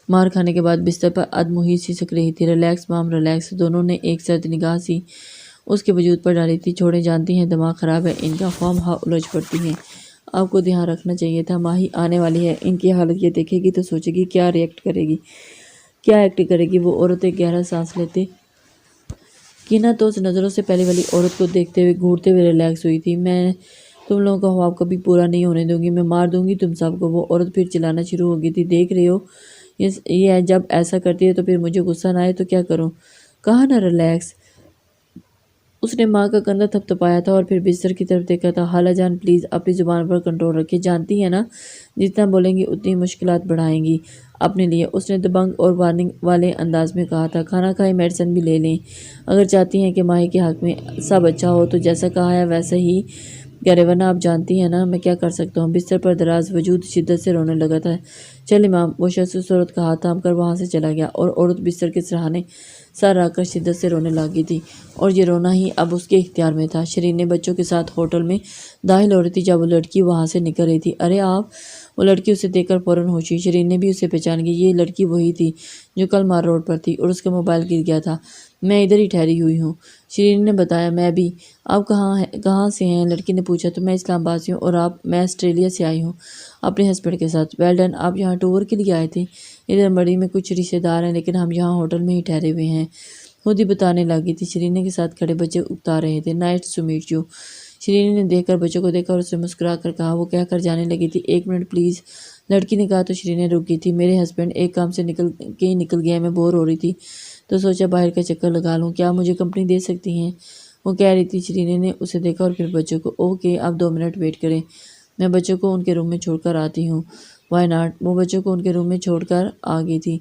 مار کھانے کے بعد بستر پر ادمحیث سی سک رہی تھی۔ ریلیکس مام ریلیکس۔ دونوں نے ایک سرد نگاہ سی اس کے وجود پر ڈالی تھی۔ چھوڑیں، جانتی ہیں دماغ خراب ہے ان کا، خواہ مخواہ الجھ پڑتی ہیں۔ آپ کو دھیان رکھنا چاہیے تھا، ماہی آنے والی ہے، ان کی حالت یہ دیکھے گی تو سوچے گی کیا ایکٹ کرے گی۔ وہ عورت ایک گہرا سانس لیتے کینا تو نظروں سے پہلے والی عورت کو دیکھتے ہوئے گھورتے ہوئے ریلیکس ہوئی تھی۔ میں تم لوگوں کا خواب کبھی پورا نہیں ہونے دوں گی، میں مار دوں گی تم سب کو۔ وہ عورت پھر چلانا شروع ہو گئی تھی۔ دیکھ رہے ہو یہ جب ایسا کرتی ہے تو پھر مجھے غصہ نہ آئے تو کیا کروں؟ کہا نا ریلیکس۔ اس نے ماں کا کندھا تھپتھپایا تھا اور پھر بستر کی طرف دیکھا تھا۔ خالہ جان پلیز اپنی زبان پر کنٹرول رکھیں، جانتی ہیں نا جتنا بولیں گی اتنی مشکلات بڑھائیں گی اپنے لیے، اس نے دبنگ اور وارننگ والے انداز میں کہا تھا۔ کھانا کھائیں، میڈیسن بھی لے لیں، اگر چاہتی ہیں کہ ماہی کے حق میں سب اچھا ہو تو جیسا کہا ہے ویسا ہی کرے، ورنہ آپ جانتی ہیں نا میں کیا کر سکتا ہوں۔ بستر پر دراز وجود شدت سے رونے لگا تھا۔ چل امام، وہ شخص اس عورت کا ہاتھ تھام کر وہاں سے چلا گیا اور عورت بستر کے سرہانے سر رکھ کر شدت سے رونے لگی تھی اور یہ رونا ہی اب اس کے اختیار میں تھا۔ شرین بچوں کے ساتھ ہوٹل میں داخل ہو رہی تھی جب وہ لڑکی وہاں سے نکل رہی تھی۔ ارے آپ! وہ لڑکی اسے دیکھ کر فوراً ہوش ہوئی۔ شرین نے بھی اسے پہچان گئی۔ یہ لڑکی وہی تھی جو کل مار روڈ پر تھی اور اس کا موبائل گر گیا تھا۔ میں ادھر ہی ٹھہری ہوئی ہوں، شرین نے بتایا۔ میں بھی۔ آپ کہاں سے ہیں؟ لڑکی نے پوچھا۔ تو میں اسلام آباد سے ہوں اور میں آسٹریلیا سے آئی ہوں اپنے ہسبینڈ کے ساتھ۔ ویل ڈن، آپ یہاں ٹور کے لیے آئے تھے؟ ادھر مڑی میں کچھ رشتے دار ہیں لیکن ہم یہاں ہوٹل میں ہی ٹھہرے ہوئے ہیں، خود ہی بتانے لگی تھی۔ شرین کے ساتھ کھڑے بچے اکتا رہے تھے۔ Nice to meet you. Shireen نے دیکھ کر بچوں کو دیکھا اور اسے مسکرا کر کہا۔ وہ کہہ کر جانے لگی تھی، ایک منٹ پلیز، لڑکی نے کہا تو شرین رک گئی تھی۔ میرے ہسبینڈ ایک کام سے نکل گئے، میں بور ہو رہی تھی تو سوچا باہر کا چکر لگا لوں، کیا مجھے کمپنی دے سکتی ہیں؟ وہ کہہ رہی تھی۔ شرین نے اسے دیکھا اور پھر بچوں کو۔ اوکے، آپ 2 منٹ ویٹ کریں، میں بچوں کو ان کے روم میں چھوڑ کر آتی ہوں۔ Why not? وہ بچوں کو ان کے روم میں چھوڑ کر آ گئی تھی۔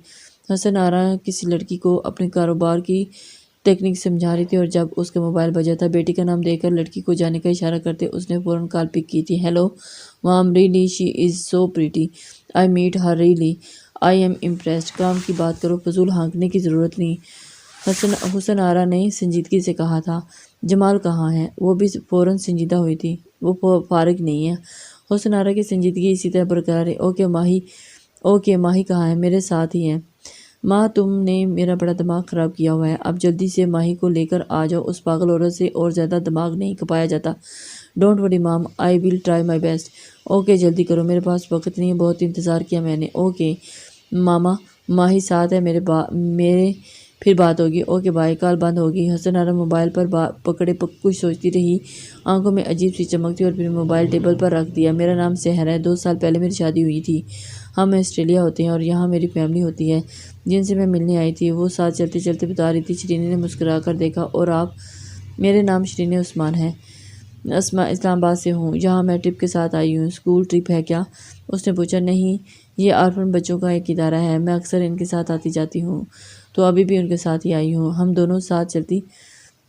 حسن آرا کسی لڑکی کو اپنے کاروبار کی ٹیکنیک سمجھا رہی تھی اور جب اس کا موبائل بجا تھا بیٹی کا نام دیکھ کر لڑکی کو جانے کا اشارہ کرتے اس نے فوراً کال پک کی تھی۔ Hello mom, really she is so pretty, I met her, really I am impressed. کام کی بات کرو، فضول ہانکنے کی ضرورت نہیں، حسن آرا نے سنجیدگی سے کہا تھا۔ جمال کہاں ہے؟ وہ بھی فوراً سنجیدہ ہوئی تھی۔ وہ فارغ نہیں ہے۔ حسن آرا کی سنجیدگی اسی طرح برقرار ہے۔ اوکے ماہی کہاں ہے؟ میرے ساتھ ہی ہے۔ ماں تم نے میرا بڑا دماغ خراب کیا ہوا ہے، اب جلدی سے ماہی کو لے کر آ جاؤ، اس پاگل عورت سے اور زیادہ دماغ نہیں کھپایا جاتا۔ Don't worry mom, I will try my best. Okay جلدی کرو، میرے پاس وقت نہیں ہے، بہت انتظار کیا میں نے۔ اوکے ماما، ماہی ساتھ ہے میرے پھر بات ہوگی۔ Okay bye. کال بند ہوگی۔ حسن آرا موبائل پر پکڑے کچھ سوچتی رہی، آنکھوں میں عجیب سی چمک تھی، اور پھر موبائل ٹیبل پر رکھ دیا۔ میرا نام سحر ہے، 2 سال پہلے میری شادی ہوئی تھی، ہم آسٹریلیا ہوتے ہیں اور یہاں میری فیملی ہوتی ہے جن سے میں ملنے آئی تھی۔ وہ ساتھ چلتے چلتے بتا رہی تھی۔ شرینی نے مسکرا کر دیکھا، اور آپ؟ میرے نام شرینی عثمان ہے، اسلام آباد سے ہوں، یہاں میں ٹرپ کے ساتھ آئی ہوں۔ اسکول ٹرپ ہے کیا؟ اس نے پوچھا۔ نہیں، یہ آرفن بچوں کا ایک ادارہ ہے، میں اکثر ان کے ساتھ آتی جاتی ہوں، تو ابھی بھی ان کے ساتھ ہی آئی ہوں۔ ہم دونوں ساتھ چلتی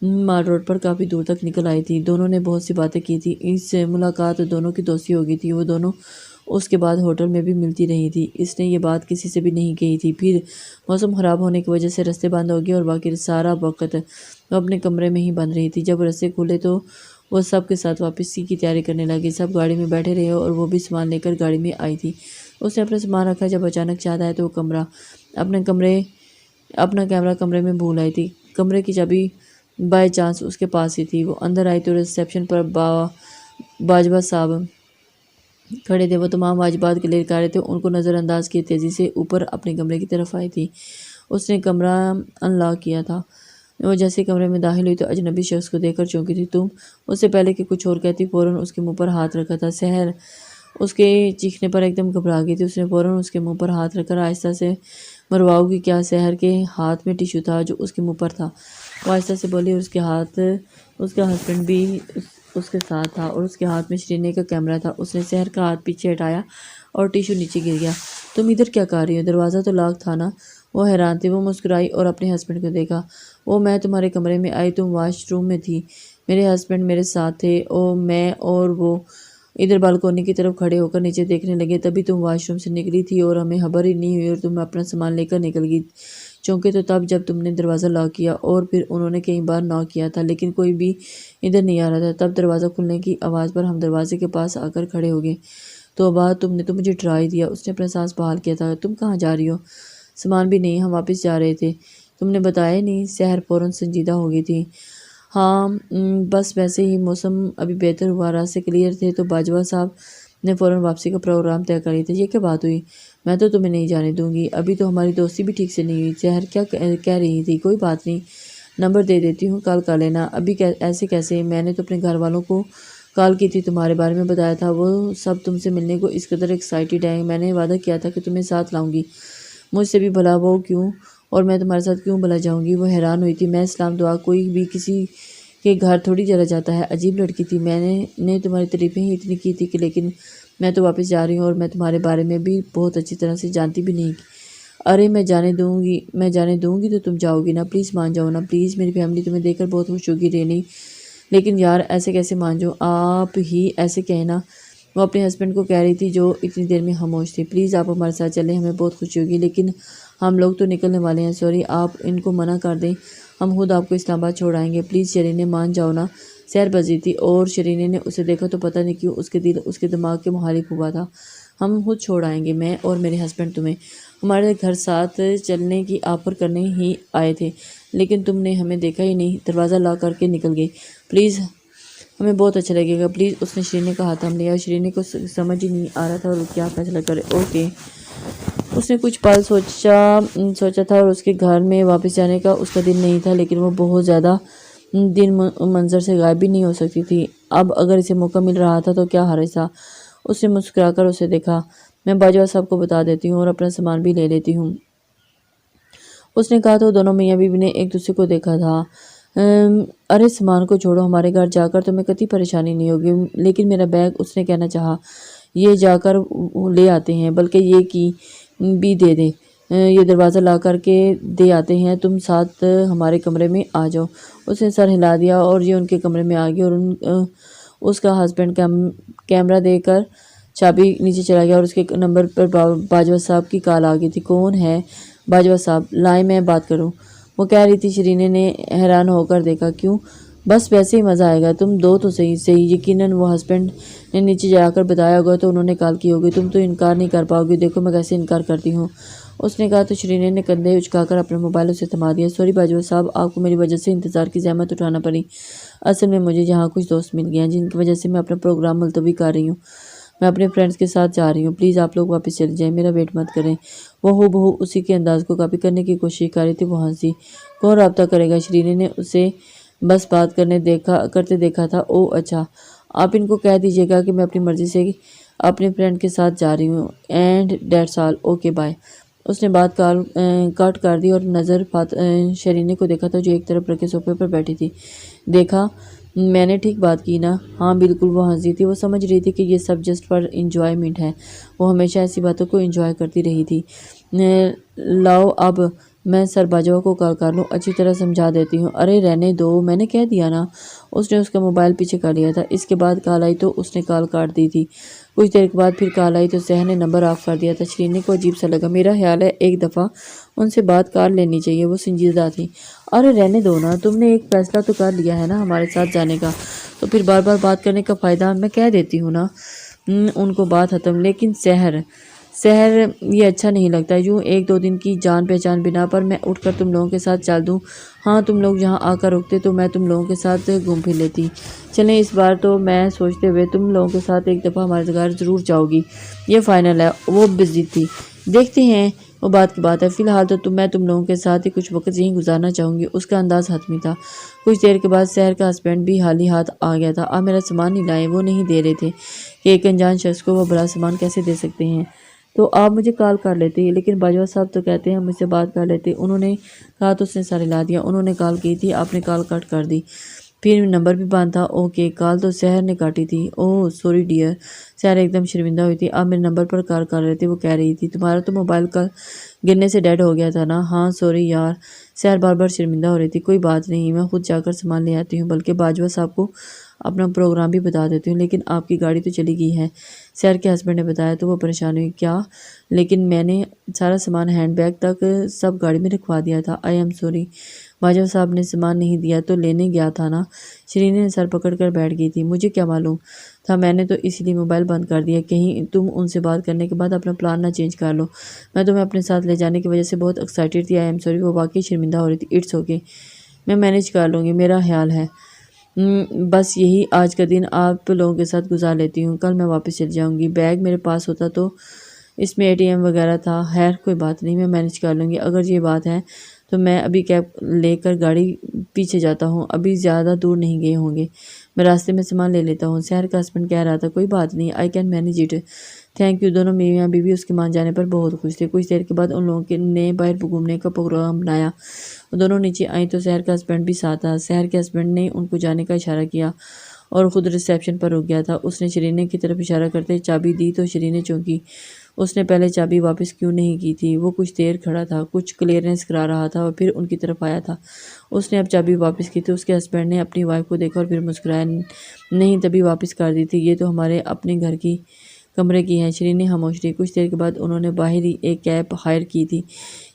مال روڈ پر کافی دور تک نکل آئی تھی، دونوں نے بہت سی باتیں کی تھی، اس ملاقات دونوں کی دوستی ہو گئی تھی۔ وہ دونوں اس کے بعد ہوٹل میں بھی ملتی رہی تھی۔ اس نے یہ بات کسی سے بھی نہیں کہی تھی۔ پھر موسم خراب ہونے کی وجہ سے رستے بند ہو گئے اور باقی سارا وقت وہ اپنے کمرے میں ہی بند رہی تھی۔ جب رستے کھلے تو وہ سب کے ساتھ واپسی کی تیاری کرنے لگی۔ سب گاڑی میں بیٹھے رہے اور وہ بھی سامان لے کر گاڑی میں آئی تھی۔ اس نے اپنا سامان رکھا جب اچانک چاہت آیا تو وہ اپنا کیمرہ کمرے میں بھول آئی تھی۔ کمرے کی چابی بائی چانس اس کے پاس ہی تھی۔ وہ اندر آئی تو ریسیپشن پر باجوہ صاحب کھڑے تھے۔ وہ تمام واجبات کلیئر کر رہے تھے، ان کو نظر انداز کیے تیزی سے اوپر اپنے کمرے کی طرف آئی تھی۔ اس نے کمرہ ان لاک کیا تھا۔ وہ جیسے کمرے میں داخل ہوئی تو اجنبی شخص کو دیکھ کر چونکی تھی۔ تم؟ اس سے پہلے کہ کچھ اور کہتی فوراً اس کے منہ پر ہاتھ رکھا تھا۔ سحر اس کے چیخنے پر ایک دم گھبرا گئی تھی۔ اس نے فوراً اس کے منہ پر ہاتھ رکھ کر آہستہ سے مرواؤ گی کیا؟ سحر کے ہاتھ میں ٹیشو تھا جو اس کے منہ پر تھا۔ وہ آہستہ سے بولی، اور اس کا ہسبینڈ بھی اس کے ساتھ تھا، اور اس کے ہاتھ میں شرینی کا کیمرہ تھا۔ اس نے سحر کا ہاتھ پیچھے ہٹایا اور ٹیشو نیچے گر گیا۔ تم ادھر کیا کر رہی ہو؟ دروازہ تو لاک تھا نا؟ وہ حیران تھی۔ وہ مسکرائی اور اپنے ہسبینڈ کو دیکھا۔ میں تمہارے کمرے میں آئی، تم واش روم میں تھی، میرے ہسبینڈ میرے ساتھ تھے، میں اور وہ ادھر بالکونی کی طرف کھڑے ہو کر نیچے دیکھنے لگے، تبھی تم واش روم سے نکلی تھی اور ہمیں خبر ہی نہیں ہوئی، اور تم اپنا سامان لے کر نکل گئی۔ چونکے تو تب جب تم نے دروازہ لاک کیا، اور پھر انہوں نے کئی بار ناک کیا تھا لیکن کوئی بھی ادھر نہیں آ رہا تھا۔ تب دروازہ کھلنے کی آواز پر ہم دروازے کے پاس آ کر کھڑے ہو گئے۔ توبہ، تم نے تو مجھے ڈرا ہی دیا۔ اس نے اپنا سانس بحال کیا تھا۔ تم کہاں جا رہی ہو؟ سامان بھی نہیں، ہم واپس جا رہے تھے۔ تم نے بتایا نہیں؟ سحر فوراً سنجیدہ ہو گئی تھی۔ ہاں بس ویسے ہی، موسم ابھی بہتر ہوا، راستے کلیئر تھے تو باجوہ صاحب نے فوراً واپسی کا پروگرام طے کر لیا تھا۔ یہ کیا بات ہوئی؟ میں تو تمہیں نہیں جانے دوں گی، ابھی تو ہماری دوستی بھی ٹھیک سے نہیں ہوئی۔ سحر کیا کہہ رہی تھی؟ کوئی بات نہیں، نمبر دے دیتی ہوں، کال کر لینا۔ ابھی ایسے کیسے؟ میں نے تو اپنے گھر والوں کو کال کی تھی، تمہارے بارے میں بتایا تھا، وہ سب تم سے ملنے کو اس قدر ایکسائٹیڈ ہیں۔ میں نے وعدہ کیا تھا کہ تمہیں ساتھ لاؤں گی، مجھ سے بھی بھلا وہ کیوں، اور میں تمہارے ساتھ کیوں بھلا جاؤں گی؟ وہ حیران ہوئی تھی۔ میں اسلام دعا کوئی بھی کسی کے گھر تھوڑی چلا جاتا ہے، عجیب لڑکی تھی۔ میں نے تمہاری تعریفیں ہی اتنی کی تھی کہ لیکن میں تو واپس جا رہی ہوں اور میں تمہارے بارے میں بھی بہت اچھی طرح سے جانتی بھی نہیں۔ ارے میں جانے دوں گی تو تم جاؤ گی نا؟ پلیز مان جاؤ نا، پلیز، میری فیملی تمہیں دیکھ کر بہت خوش ہوگی۔ ریلی لیکن یار ایسے کیسے مان جاؤ؟ آپ ہی ایسے کہنا، وہ اپنے ہسبینڈ کو کہہ رہی تھی جو اتنی دیر میں خاموش تھی۔ پلیز آپ ہمارے ساتھ چلیں، ہمیں بہت خوشی ہوگی، لیکن ہم لوگ تو نکلنے والے ہیں۔ سوری، آپ ان کو منع کر دیں، ہم خود آپ کو اسلام آباد چھوڑ آئیں گے۔ پلیز شرینی، مان جاؤ نا۔ سحر بزی تھی اور شرینی نے اسے دیکھا تو پتہ نہیں کیوں اس کے دل اس کے دماغ کے مخالف ہوا تھا۔ ہم خود چھوڑ آئیں گے، میں اور میرے ہسبینڈ تمہیں ہمارے گھر ساتھ چلنے کی آفر کرنے ہی آئے تھے، لیکن تم نے ہمیں دیکھا ہی نہیں، دروازہ لاک کر کے نکل گئی۔ پلیز، ہمیں بہت اچھا لگے گا، پلیز۔ اس نے شرینی کا ہاتھ تھام لیا اور شرینی کو سمجھ ہی نہیں آ رہا تھا اور کیا فیصلہ کرے۔ اوکے، اس نے کچھ پل سوچا تھا، اور اس کے گھر میں واپس جانے کا اس کا دل نہیں تھا، لیکن وہ بہت زیادہ دن منظر سے غائب بھی نہیں ہو سکتی تھی۔ اب اگر اسے موقع مل رہا تھا تو کیا حرج تھا؟ اس نے مسکرا کر اسے دیکھا۔ میں باجوہ صاحب کو بتا دیتی ہوں اور اپنا سامان بھی لے لیتی ہوں، اس نے کہا۔ تو دونوں میاں بیوی نے ایک دوسرے کو دیکھا تھا۔ ارے سامان کو چھوڑو، ہمارے گھر جا کر تمہیں کتنی پریشانی نہیں ہوگی، لیکن میرا بیگ، اس نے کہنا چاہا، یہ جا کر لے آتے ہیں، بلکہ یہ کی بھی دے دے۔ یہ دروازہ لا کر کے دے آتے ہیں، تم ساتھ ہمارے کمرے میں آ جاؤ۔ اس نے سر ہلا دیا اور یہ ان کے کمرے میں آ گئی اور اس کا ہسبینڈ کیمرہ دے کر چابی نیچے چلا گیا اور اس کے نمبر پر باجوہ صاحب کی کال آ گئی تھی۔ کون ہے؟ باجوہ صاحب، لائیں میں بات کروں، وہ کہہ رہی تھی۔ شرینے نے حیران ہو کر دیکھا۔ کیوں؟ بس ویسے ہی مزہ آئے گا، تم دو تو صحیح یقیناً وہ ہسبینڈ نے نیچے جا کر بتایا ہوگا تو انہوں نے کال کی ہوگی، تم تو انکار نہیں کر پاؤ گی، دیکھو میں کیسے انکار کرتی ہوں، اس نے کہا۔ تو شرینے نے کندھے اچکا کر اپنا موبائل اسے تھما دیا۔ سوری باجوہ صاحب، آپ کو میری وجہ سے انتظار کی زحمت اٹھانا پڑی۔ اصل میں مجھے یہاں کچھ دوست مل گئے ہیں جن کی وجہ سے میں اپنا پروگرام ملتوی کر رہی ہوں، میں اپنے فرینڈز کے ساتھ جا رہی ہوں، پلیز آپ لوگ واپس چلے جائیں، میرا ویٹ مت کریں۔ وہ ہو بہو اسی کے انداز کو کاپی کرنے کی کوشش کر رہی تھی۔ وہ ہنسی۔ کون رابطہ کرے گا؟ شرینے نے اسے بس بات کرتے دیکھا تھا۔ او اچھا، آپ ان کو کہہ دیجیے گا کہ میں اپنی مرضی سے اپنے فرینڈ کے ساتھ جا رہی ہوں، and that's all, okay bye. اس نے بات کاٹ کر دی اور نظر شرینے کو دیکھا تھا جو ایک طرف رکھے صوفے پر بیٹھی تھی۔ دیکھا میں نے ٹھیک بات کی نا؟ ہاں بالکل، وہ ہنسی تھی۔ وہ سمجھ رہی تھی کہ یہ سب جسٹ فار انجوائمنٹ ہے، وہ ہمیشہ ایسی باتوں کو انجوائے کرتی رہی تھی۔ لاؤ اب میں سر باجوہ کو کال کر لوں، اچھی طرح سمجھا دیتی ہوں۔ ارے رہنے دو، میں نے کہہ دیا نا۔ اس نے اس کا موبائل پیچھے کر لیا تھا۔ اس کے بعد کال آئی تو اس نے کال کاٹ دی تھی۔ کچھ دیر کے بعد پھر کال آئی تو سحر نے نمبر آف کر دیا تھا۔ شرینے کو عجیب سا لگا۔ میرا خیال ہے ایک دفعہ ان سے بات کر لینی چاہیے، وہ سنجیدہ تھی۔ ارے رہنے دو نا، تم نے ایک فیصلہ تو کر لیا ہے نا ہمارے ساتھ جانے کا، تو پھر بار بار بات کرنے کا فائدہ؟ میں کہہ دیتی ہوں نا ان کو بات ختم۔ لیکن سحر یہ اچھا نہیں لگتا، یوں ایک دو دن کی جان پہچان بنا پر میں اٹھ کر تم لوگوں کے ساتھ چل دوں۔ ہاں تم لوگ یہاں آ کر رکتے تو میں تم لوگوں کے ساتھ گھوم پھر لیتی۔ چلیں اس بار تو میں سوچتے ہوئے تم لوگوں کے ساتھ ایک دفعہ ہمارے گھر ضرور جاؤ گی، یہ فائنل ہے۔ وہ بزی تھی۔ دیکھتے ہیں، وہ بات کی بات ہے، فی الحال تو میں تم لوگوں کے ساتھ ہی کچھ وقت یہیں گزارنا چاہوں گی۔ اس کا انداز حتمی تھا۔ کچھ دیر کے بعد سحر کا ہسبینڈ بھی حالی ہاتھ آ گیا تھا۔ آپ میرا سامان نہیں لائے؟ وہ نہیں دے رہے تھے کہ ایک انجان شخص کو وہ بڑا سامان کیسے دے سکتے ہیں؟ تو آپ مجھے کال کر لیتے، لیکن باجوہ صاحب تو کہتے ہیں مجھ سے بات کر لیتے، انہوں نے کہا تو اس نے سر ہلا دیا۔ انہوں نے کال کی تھی، آپ نے کال کٹ کر دی، پھر نمبر بھی بند تھا۔ اوکے، کال تو سحر نے کاٹی تھی۔ اوہ سوری ڈیئر، سحر ایک دم شرمندہ ہوئی تھی۔ آپ میرے نمبر پر کال کر رہے تھے، وہ کہہ رہی تھی تمہارا تو موبائل کا گرنے سے ڈیڈ ہو گیا تھا نا؟ ہاں سوری یار، سحر بار بار شرمندہ ہو رہی تھی۔ کوئی بات نہیں، میں خود جا کر سامان لے آتی ہوں، بلکہ باجوہ صاحب کو اپنا پروگرام بھی بتا دیتی ہوں۔ لیکن آپ کی گاڑی تو چلی گئی ہے، سحر کے ہسبینڈ نے بتایا تو وہ پریشان ہوئی۔ کیا؟ لیکن میں نے سارا سامان ہینڈ بیگ تک سب گاڑی میں رکھوا دیا تھا۔ آئی ایم سوری، باجوہ صاحب نے سامان نہیں دیا تو لینے گیا تھا نا؟ شرینے نے سر پکڑ کر بیٹھ گئی تھی۔ مجھے کیا معلوم تھا، میں نے تو اسی لیے موبائل بند کر دیا، کہیں تم ان سے بات کرنے کے بعد اپنا پلان نہ چینج کر لو۔ میں تمہیں اپنے ساتھ لے جانے کی وجہ سے بہت ایکسائٹیڈ تھی۔ آئی ایم سوری، وہ واقعی شرمندہ ہو رہی تھی۔ اٹس اوکے، میں مینیج کر لوں گی، میرا خیال ہے بس یہی آج کا دن آپ لوگوں کے ساتھ گزار لیتی ہوں، کل میں واپس چلی جاؤں گی۔ بیگ میرے پاس ہوتا تو اس میں ATM وغیرہ تھا، خیر کوئی بات نہیں، میں مینیج کر لوں گی۔ اگر یہ بات ہے تو میں ابھی کیب لے کر گاڑی پیچھے جاتا ہوں، ابھی زیادہ دور نہیں گئے ہوں گے، میں راستے میں سامان لے لیتا ہوں۔ سحر کا ہسبینڈ کہہ رہا تھا کوئی بات نہیں، I can manage it, thank you. دونوں میاں بیوی اس کے مان جانے پر بہت خوش تھے۔ کچھ دیر کے بعد ان لوگوں نے باہر گھومنے کا پروگرام بنایا۔ وہ دونوں نیچے آئیں تو سحر کا ہسبینڈ بھی ساتھ تھا۔ سحر کے ہسبینڈ نے ان کو جانے کا اشارہ کیا اور خود ریسیپشن پر رک گیا تھا۔ اس نے شرینے کی طرف اشارہ کرتے چابی دی تو شرینے چونکی، اس نے پہلے چابی واپس کیوں نہیں کی تھی؟ وہ کچھ دیر کھڑا تھا، کچھ کلیئرنس کرا رہا تھا اور پھر ان کی طرف آیا تھا۔ اس نے اب چابی واپس کی تھی۔ اس کے ہسبینڈ نے اپنی وائف کو دیکھا اور پھر مسکرایا۔ نہیں تبھی واپس کر دی تھی، یہ تو ہمارے اپنے گھر کی کمرے کی ہیں۔ شرینے خاموش رہی۔ کچھ دیر کے بعد انہوں نے باہر ہی ایک کیب ہائر کی تھی۔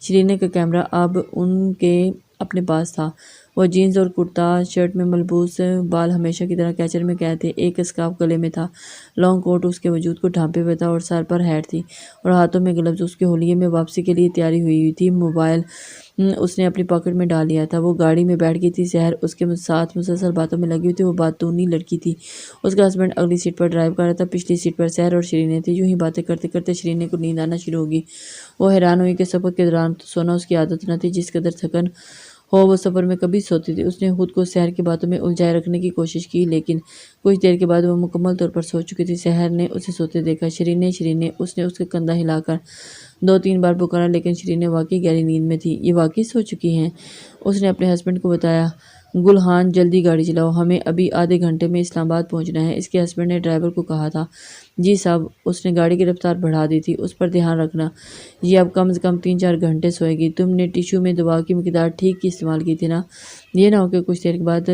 شرینے کا کیمرہ اب ان کے اپنے پاس تھا۔ وہ جینز اور کرتا شرٹ میں ملبوس، بال ہمیشہ کی طرح کیچر میں قید تھے، ایک اسکارف گلے میں تھا، لانگ کوٹ اس کے وجود کو ڈھانپے ہوئے تھا اور سر پر ہیٹ تھی اور ہاتھوں میں گلوز۔ اس کے ہولیے میں واپسی کے لیے تیاری ہوئی تھی۔ موبائل اس نے اپنی پاکٹ میں ڈال لیا تھا۔ وہ گاڑی میں بیٹھ گئی تھی۔ سحر اس کے ساتھ مسلسل باتوں میں لگی ہوئی تھی۔ وہ باتونی لڑکی تھی۔ اس کا ہسبینڈ اگلی سیٹ پر ڈرائیو کر رہا تھا، پچھلی سیٹ پر سحر اور شرینے تھی۔ یوں ہی باتیں کرتے کرتے شرینے کو نیند آنا شروع ہوگی۔ وہ حیران ہوئی کہ سفر کے دوران تو سونا اس کی عادت نہ تھی، جس قدر تھکن ہو وہ سفر میں کبھی سوتی تھی۔ اس نے خود کو سحر کی باتوں میں الجھائے رکھنے کی کوشش کی، لیکن کچھ دیر کے بعد وہ مکمل طور پر سو چکی تھی۔ سحر نے اسے سوتے دیکھا۔ شرینے شرینے، اس نے اس کا کندھا ہلا کر 2-3 بار پکارا، لیکن شرینے واقعی گہری نیند میں تھی۔ یہ واقعی سو چکی ہیں، اس نے اپنے ہسبینڈ کو بتایا۔ گلحان جلدی گاڑی چلاؤ، ہمیں ابھی آدھے گھنٹے میں اسلام آباد پہنچنا ہے، اس کے ہسبینڈ نے ڈرائیور کو کہا تھا۔ جی صاحب، اس نے گاڑی کی رفتار بڑھا دی تھی۔ اس پر دھیان رکھنا، یہ اب کم سے کم 3-4 گھنٹے سوئے گی۔ تم نے ٹیشو میں دوا کی مقدار ٹھیک کی استعمال کی تھی نا؟ یہ نہ ہو کہ کچھ دیر کے بعد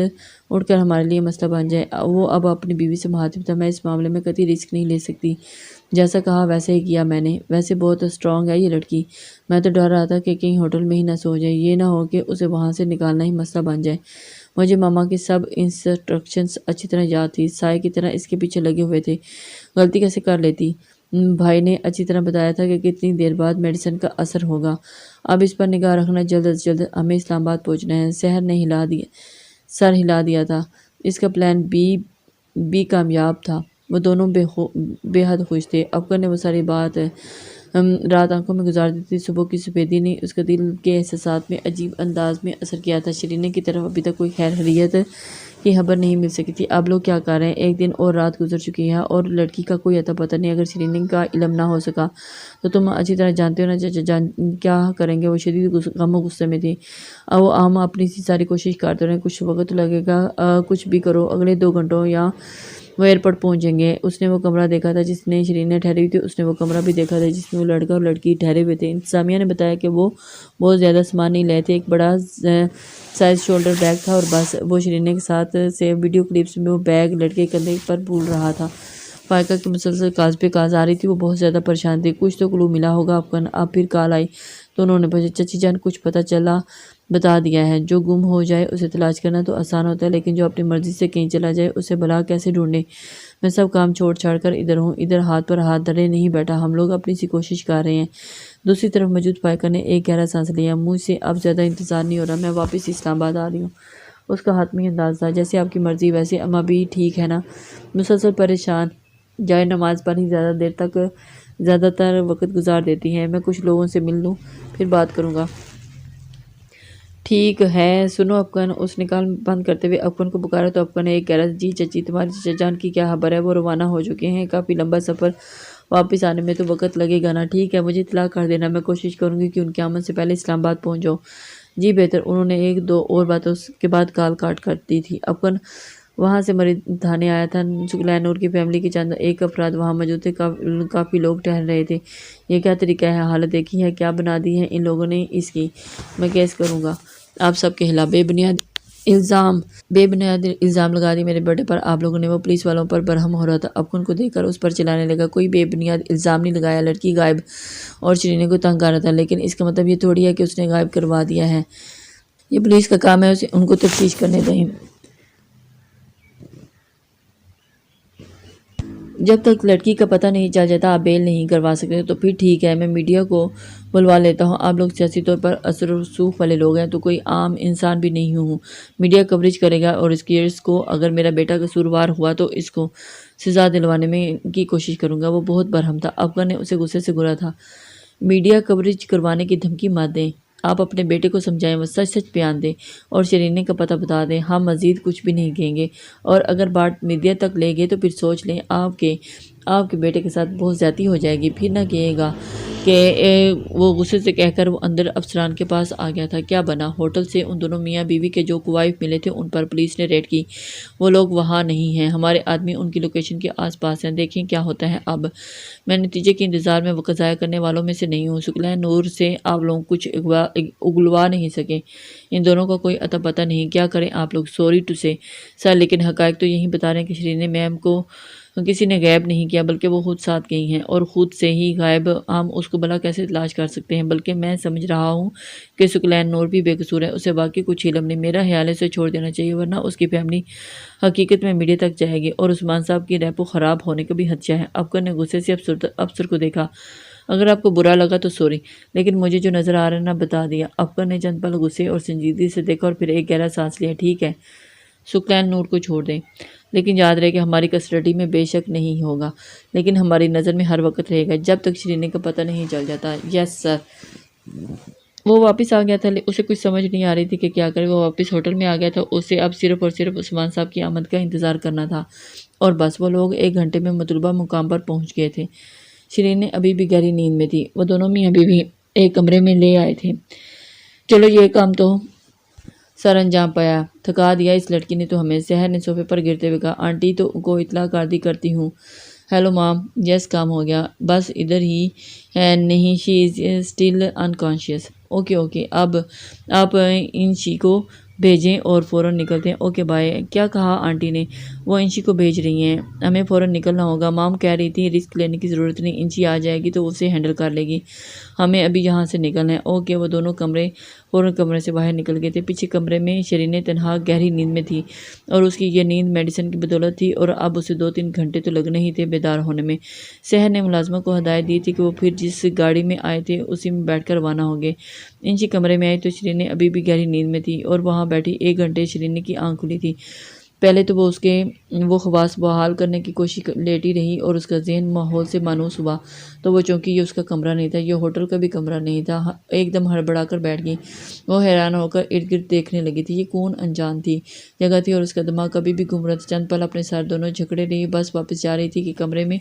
اٹھ کر ہمارے لیے مسئلہ بن جائے۔ وہ اب اپنی بیوی سے مخاطب تھا۔ میں اس معاملے میں قطعی رسک نہیں لے سکتی۔ جیسا کہا ویسے ہی کیا میں نے۔ ویسے بہت اسٹرانگ ہے یہ لڑکی۔ میں تو ڈر رہا تھا کہ کہیں ہوٹل میں ہی نہ سو جائے، یہ نہ ہو کہ اسے وہاں سے نکالنا ہی مسئلہ بن جائے۔ مجھے ماما کی سب انسٹرکشنز اچھی طرح یاد تھی، سائے کی طرح اس کے پیچھے لگے ہوئے تھے۔ غلطی کیسے کر لیتی؟ بھائی نے اچھی طرح بتایا تھا کہ کتنی دیر بعد میڈیسن کا اثر ہوگا۔ اب اس پر نگاہ رکھنا، جلد از جلد ہمیں اسلام آباد پہنچنا ہے۔ سحر نے سر ہلا دیا تھا۔ اس کا پلان بھی کامیاب تھا۔ وہ دونوں بے حد خوش تھے۔ افکر نے وہ ساری رات آنکھوں میں گزار دی تھی۔ صبح کی سفیدی نے اس کا دل کے احساسات میں عجیب انداز میں اثر کیا تھا۔ شرینے کی طرف ابھی تک کوئی خیر خیریت کی خبر نہیں مل سکی تھی۔ اب لوگ کیا کر رہے ہیں؟ ایک دن اور رات گزر چکی ہے اور لڑکی کا کوئی اتا پتہ نہیں۔ اگر شرینے کا علم نہ ہو سکا تو تم اچھی طرح جانتے ہو نا چچا کیا کریں گے۔ وہ شدید غم و غصے میں تھی۔ وہ ہم اپنی ساری کوشش کرتے رہے، کچھ وقت لگے گا، کچھ بھی کرو، اگلے 2 گھنٹوں یا وہ ایئرپورٹ پہنچ جائیں گے۔ اس نے وہ کمرہ دیکھا تھا جس میں شرینیں ٹھہری ہوئی تھی۔ اس نے وہ کمرہ بھی دیکھا تھا جس میں وہ لڑکا اور لڑکی ٹھہرے ہوئے تھے۔ انتظامیہ نے بتایا کہ وہ بہت زیادہ سامان نہیں لائے تھے، ایک بڑا سائز شولڈر بیگ تھا اور بس۔ وہ شرینے کے ساتھ سے ویڈیو کلپس میں وہ بیگ لڑکے کے کندھے پر بھول رہا تھا۔ فائقہ کی مسلسل کاز پہ کاز آ رہی تھی۔ وہ بہت زیادہ پریشان تھی۔ کچھ تو کلو ملا ہوگا افغان۔ اب پھر کال آئی تو انہوں نے پوچھا، چچی جان کچھ پتہ چلا؟ بتا دیا ہے، جو گم ہو جائے اسے تلاش کرنا تو آسان ہوتا ہے، لیکن جو اپنی مرضی سے کہیں چلا جائے اسے بھلا کیسے ڈھونڈے؟ میں سب کام چھاڑ کر ادھر ہوں۔ ادھر ہاتھ پر ہاتھ دھرے نہیں بیٹھا، ہم لوگ اپنی سی کوشش کر رہے ہیں۔ دوسری طرف موجود فائقہ نے ایک گہرا سانس لیا۔ مجھ سے اب زیادہ انتظار نہیں ہو رہا، میں واپس اسلام آباد آ رہی ہوں۔ اس کا حتمی انداز تھا۔ جیسے آپ کی مرضی۔ ویسے اماں بھی ٹھیک ہے نا؟ مسلسل پریشان، جائے نماز پر ہی زیادہ تر وقت گزار دیتی ہیں۔ میں کچھ لوگوں سے مل لوں، پھر بات کروں گا۔ ٹھیک ہے، سنو افغان۔ اس نے کال بند کرتے ہوئے افغان کو پکارا تو افغان نے ایک گہرا جی چچی، تمہاری چچا جان کی کیا خبر ہے؟ وہ روانہ ہو چکے ہیں؟ کافی لمبا سفر، واپس آنے میں تو وقت لگے گا نا؟ ٹھیک ہے، مجھے اطلاع کر دینا، میں کوشش کروں گی کہ ان کی آمد سے پہلے اسلام آباد پہنچ جاؤ۔ جی بہتر۔ انہوں نے 1-2 اور باتوں کے بعد کال کاٹ کر دی تھی۔ افغان وہاں سے مرید تھانے آیا تھا۔ ثقلین نور کی فیملی کے چند ایک افراد وہاں موجود تھے۔ کافی لوگ ٹہل رہے تھے۔ یہ کیا طریقہ ہے؟ حالت دیکھی ہے کیا بنا دی ہے ان لوگوں نے اس کی؟ میں کیس کروں گا آپ سب کے خلاف۔ بے بنیاد الزام لگا دی میرے بیٹے پر آپ لوگوں نے۔ وہ پولیس والوں پر برہم ہو رہا تھا۔ افغان کو دیکھ کر اس پر چلانے لگا۔ کوئی بے بنیاد الزام نہیں لگایا، لڑکی غائب اور شرینے کو تنگ کر رہا تھا، لیکن اس کا مطلب یہ تھوڑی ہے کہ اس نے غائب کروا دیا ہے۔ یہ پولیس کا کام ہے، ان کو تفتیش کرنے دیں۔ جب تک لڑکی کا پتہ نہیں چل جاتا آپ بیل نہیں کروا سکتے۔ تو پھر ٹھیک ہے، میں میڈیا کو بلوا لیتا ہوں۔ آپ لوگ سیاسی طور پر اثر و رسوخ والے لوگ ہیں، تو کوئی عام انسان بھی نہیں ہوں۔ میڈیا کوریج کرے گا اور اس کیس کو اگر میرا بیٹا قصوروار ہوا تو اس کو سزا دلوانے کی کوشش کروں گا۔ وہ بہت برہم تھا۔ افغان نے اسے غصے سے گھورا تھا۔ میڈیا کوریج کروانے کی دھمکی مت دیں۔ آپ اپنے بیٹے کو سمجھائیں، وہ سچ بیان دے اور شرینے کا پتہ بتا دیں۔ ہم مزید کچھ بھی نہیں کہیں گے، اور اگر بات میڈیا تک لے گئے تو پھر سوچ لیں آپ کے بیٹے کے ساتھ بہت زیادتی ہو جائے گی۔ پھر نہ کہے گا کہ وہ غصے سے کہہ کر وہ اندر افسران کے پاس آ گیا تھا۔ کیا بنا؟ ہوٹل سے ان دونوں میاں بیوی کے جو کوائف ملے تھے ان پر پولیس نے ریڈ کی۔ وہ لوگ وہاں نہیں ہیں، ہمارے آدمی ان کی لوکیشن کے آس پاس ہیں۔ دیکھیں کیا ہوتا ہے اب۔ میں نتیجے کے انتظار میں وقت ضائع کرنے والوں میں سے نہیں ہوں۔ ثقلین نور سے آپ لوگ کچھ اگلوا نہیں سکے۔ ان دونوں کا کوئی اتا پتہ نہیں۔ کیا کریں آپ لوگ؟ سوری ٹو سے سر، لیکن حقائق تو یہی بتا رہے ہیں کہ شرینے میم کو کسی نے غائب نہیں کیا، بلکہ وہ خود ساتھ گئی ہیں، اور خود سے ہی غائب ہم اس کو بھلا کیسے تلاش کر سکتے ہیں؟ بلکہ میں سمجھ رہا ہوں کہ ثقلین نور بھی بے قصور ہے، اسے واقعی کچھ علم نہیں۔ میرا خیال ہے اسے چھوڑ دینا چاہیے، ورنہ اس کی فیملی حقیقت میں میڈیا تک جائے گی اور عثمان صاحب کی ریپو خراب ہونے کا بھی خدشہ ہے۔ افغان نے غصے سے افسر کو دیکھا۔ اگر آپ کو برا لگا تو سوری، لیکن مجھے جو نظر آ رہا ہے نا بتا دیا۔ افغان نے چند پل غصے اور سنجیدگی سے دیکھا اور پھر ایک گہرا سانس لیا۔ ٹھیک ہے، ثقلین نور کو چھوڑ دیں، لیکن یاد رہے کہ ہماری کسٹڈی میں بے شک نہیں ہوگا، لیکن ہماری نظر میں ہر وقت رہے گا جب تک شرینے کا پتہ نہیں چل جاتا۔ یس سر۔ وہ واپس آ گیا تھا، اسے کچھ سمجھ نہیں آ رہی تھی کہ کیا کرے۔ وہ واپس ہوٹل میں آ گیا تھا۔ اسے اب صرف اور صرف عثمان صاحب کی آمد کا انتظار کرنا تھا، اور بس۔ وہ لوگ 1 گھنٹے میں مطلوبہ مقام پر پہنچ گئے تھے۔ شرینے ابھی بھی گہری نیند میں تھی۔ وہ دونوں میاں بیوی ایک کمرے میں لے آئے تھے۔ چلو یہ کام تو سر انجام پایا، تھکا دیا اس لڑکی نے تو ہمیں، سحر نے صوفے پر گرتے ہوئے کہا۔ آنٹی تو کو اطلاع کر دی کرتی ہوں ہیلو مام، یس کام ہو گیا، بس ادھر ہی ہے، نہیں she is still unconscious. Okay okay, اب آپ انشی کو بھیجیں اور فوراً نکلتے ہیں۔ Okay bye. کیا کہا آنٹی نے؟ وہ انشی کو بھیج رہی ہیں، ہمیں فوراً نکلنا ہوگا۔ مام کہہ رہی تھی رسک لینے کی ضرورت نہیں، انشی آ جائے گی تو اسے ہینڈل کر لے گی، ہمیں ابھی یہاں سے نکلنا ہے۔ اوکے۔ وہ دونوں فوراً کمرے سے باہر نکل گئے تھے۔ پیچھے کمرے میں شیرین تنہا گہری نیند میں تھی، اور اس کی یہ نیند میڈیسن کی بدولت تھی، اور اب اسے 2-3 گھنٹے تو لگنے ہی تھے بیدار ہونے میں۔ سحر نے ملازمہ کو ہدایت دی تھی کہ وہ پھر جس گاڑی میں آئے تھے اسی میں بیٹھ کر روانہ ہوں گے۔ انشی کمرے میں آئی تو شیرین ابھی بھی گہری نیند میں تھی، اور وہاں بیٹھی 1 گھنٹے شیرین کی آنکھ کھلی تھی۔ پہلے تو وہ خواص بحال کرنے کی کوشش لیٹی رہی، اور اس کا ذہن ماحول سے مانوس ہوا تو وہ چونکہ یہ اس کا کمرہ نہیں تھا، یہ ہوٹل کا بھی کمرہ نہیں تھا، ایک دم ہڑبڑا کر بیٹھ گئی۔ وہ حیران ہو کر ارد گرد دیکھنے لگی تھی، یہ کون انجان تھی جگہ تھی، اور اس کا دماغ کبھی بھی گھوم رہا تھا۔ چند پل اپنے ساتھ دونوں جھگڑے رہی، بس واپس جا رہی تھی کہ کمرے میں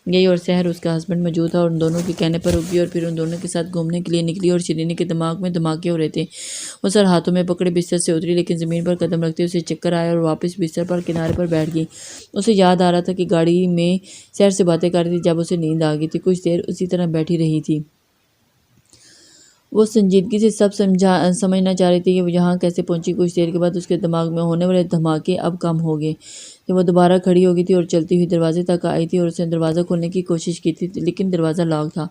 گئی اور سحر اس کا ہسبینڈ موجود تھا، اور ان دونوں کے کہنے پر رک گئی اور پھر ان دونوں کے ساتھ گھومنے کے لیے نکلی، اور شیرین کے دماغ میں دھماکے ہو رہے تھے۔ وہ سر ہاتھوں میں پکڑے بستر سے اتری، لیکن زمین پر قدم رکھتے اسے چکر آیا اور واپس بستر پر کنارے پر بیٹھ گئی۔ اسے یاد آ رہا تھا کہ گاڑی میں سحر سے باتیں کر رہی تھی جب اسے نیند آ گئی تھی۔ کچھ دیر اسی طرح بیٹھی رہی تھی۔ وہ سنجیدگی سے سب سمجھنا چاہ رہی تھی کہ وہ یہاں کیسے پہنچی۔ کچھ دیر کے بعد اس کے دماغ میں ہونے والے دھماکے اب کم ہو گئے کہ وہ دوبارہ کھڑی ہو گئی تھی اور چلتی ہوئی دروازے تک آئی تھی، اور اس نے دروازہ کھولنے کی کوشش کی تھی، لیکن دروازہ لاک تھا۔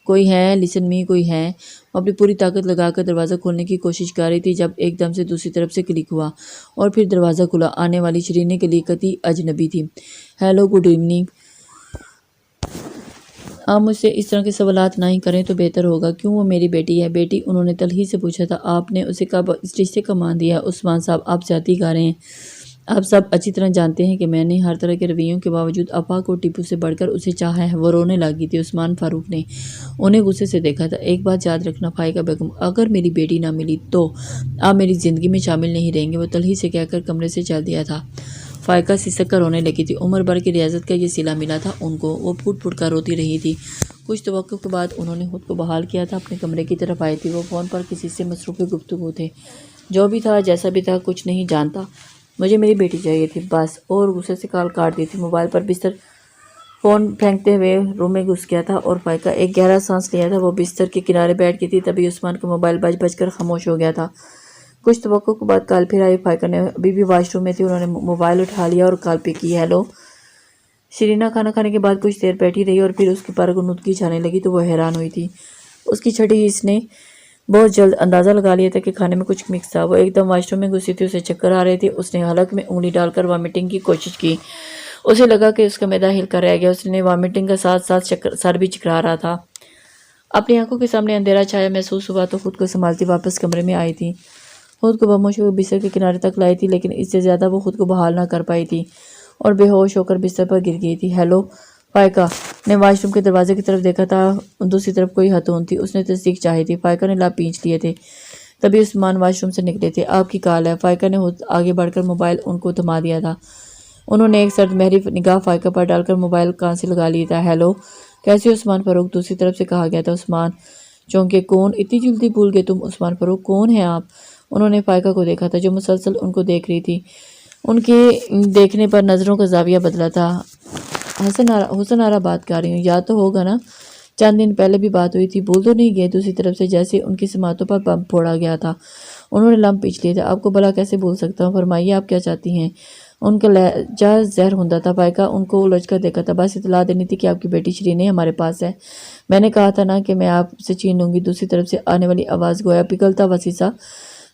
کوئی ہے؟ لسن می، کوئی ہے؟ وہ اپنی پوری طاقت لگا کر دروازہ کھولنے کی کوشش کر رہی تھی جب ایک دم سے دوسری طرف سے کلک ہوا، اور پھر دروازہ کھلا۔ آنے والی شیرین کے لیے قطعی اجنبی تھی۔ Hello, good evening. آپ مجھ سے اس طرح کے سوالات نہ ہی کریں تو بہتر ہوگا۔ کیوں؟ وہ میری بیٹی ہے۔ بیٹی؟ انہوں نے تلخی سے پوچھا تھا۔ آپ نے اسے کب اس رشتے کا مان دیا؟ عثمان صاحب، آپ زیادتی کر رہے ہیں۔ آپ سب اچھی طرح جانتے ہیں کہ میں نے ہر طرح کے رویوں کے باوجود آپا کو ٹیپو سے بڑھ کر اسے چاہا ہے۔ وہ رونے لگی تھی۔ عثمان فاروق نے انہیں غصے سے دیکھا تھا۔ ایک بات یاد رکھنا فائقہ بیگم، اگر میری بیٹی نہ ملی تو آپ میری زندگی میں شامل نہیں رہیں گے۔ وہ تلخی سے کہہ کر کمرے سے چل دیا تھا۔ فائقہ سسک کر رونے لگی تھی۔ عمر بھر کی ریاضت کا یہ صلہ ملا تھا ان کو۔ وہ پھوٹ پھوٹ کر روتی رہی تھی۔ کچھ توقف کے بعد انہوں نے خود کو بحال کیا تھا، اپنے کمرے کی طرف آئی تھی۔ وہ فون پر کسی سے مصروف گفتگو تھے۔ جو بھی تھا، جیسا بھی تھا، کچھ نہیں جانتا، مجھے میری بیٹی چاہیے تھی بس، اور غصے سے کال کاٹ دی تھی۔ موبائل پر بستر فون پھینکتے ہوئے روم میں گھس گیا تھا، اور فائقہ ایک گہرا سانس لیا تھا۔ وہ بستر کے کنارے بیٹھ گئی تھی، تبھی عثمان کا موبائل بج بج کر خاموش ہو گیا تھا۔ کچھ توقف کے بعد کال پھر آئی۔ فائقہ نے ابھی بھی واش روم میں تھی۔ انہوں نے موبائل اٹھا لیا اور کال پک کی۔ ہیلو۔ شیرینہ کھانا کھانے کے بعد کچھ دیر بیٹھی رہی، اور پھر اس کے پر غنودگی چھانے لگی تو وہ حیران ہوئی تھی۔ اس کی چھٹی اس نے بہت جلد اندازہ لگا لیا تھا کہ کھانے میں کچھ مکس تھا۔ وہ ایک دم واش روم میں گھسی تھی، اسے چکر آ رہے تھے۔ اس نے حلق میں انگلی ڈال کر وامٹنگ کی کوشش کی۔ اسے لگا کہ اس کا معدہ ہل کر رہ گیا۔ اس نے وامٹنگ کا ساتھ ساتھ سر بھی چکرا رہا تھا۔ اپنی آنکھوں کے سامنے اندھیرا چھایا محسوس ہوا تو خود کو سنبھالتی واپس کمرے میں آئی تھی۔ خود کو بموش ہوئے بستر کے کنارے تک لائی تھی، لیکن اس سے زیادہ وہ خود کو بحال نہ کر پائی تھی، اور بے ہوش ہو کر بستر پر گر گئی تھی۔ ہیلو۔ فائقہ نے واش روم کے دروازے کی طرف دیکھا تھا، دوسری طرف کوئی خاتون تھی۔ اس نے تصدیق چاہی تھی۔ فائقہ نے لب پینچ لیے تھے، تبھی عثمان واش روم سے نکلے تھے۔ آپ کی کال ہے۔ فائقہ نے آگے بڑھ کر موبائل ان کو تھما دیا تھا۔ انہوں نے ایک سرد محری نگاہ فائقہ پر ڈال کر موبائل کان سے لگا لیا تھا۔ ہیلو، کیسے ہو عثمان فاروق؟ دوسری طرف سے کہا گیا تھا۔ عثمان چونکے، کون؟ اتنی جلدی بھول گئے تم؟ عثمان فاروق، کون ہیں آپ؟ انہوں نے فائقہ کو دیکھا تھا، جو مسلسل ان کو دیکھ رہی تھی۔ ان کے دیکھنے پر نظروں کا زاویہ بدلا تھا۔ حسن آرا بات کر رہی ہوں، یاد تو ہوگا نا؟ چند دن پہلے بھی بات ہوئی تھی، بھول تو نہیں گئے؟ دوسری طرف سے جیسے ان کی سماعتوں پر بم پھوڑا گیا تھا۔ انہوں نے لم پیچ لیے تھے۔ آپ کو بھلا کیسے بھول سکتا ہوں؟ فرمائیے، آپ کیا چاہتی ہیں؟ ان کا لہجہ زہر ہوندا تھا۔ فائقہ ان کو الجھ کر دیکھا تھا۔ بس اطلاع دینی تھی کہ آپ کی بیٹی شیرین ہمارے پاس ہے۔ میں نے کہا تھا نا کہ میں آپ سے چھین لوں گی۔ دوسری طرف سے آنے والی آواز گویا پگھلتا ہوا سیسا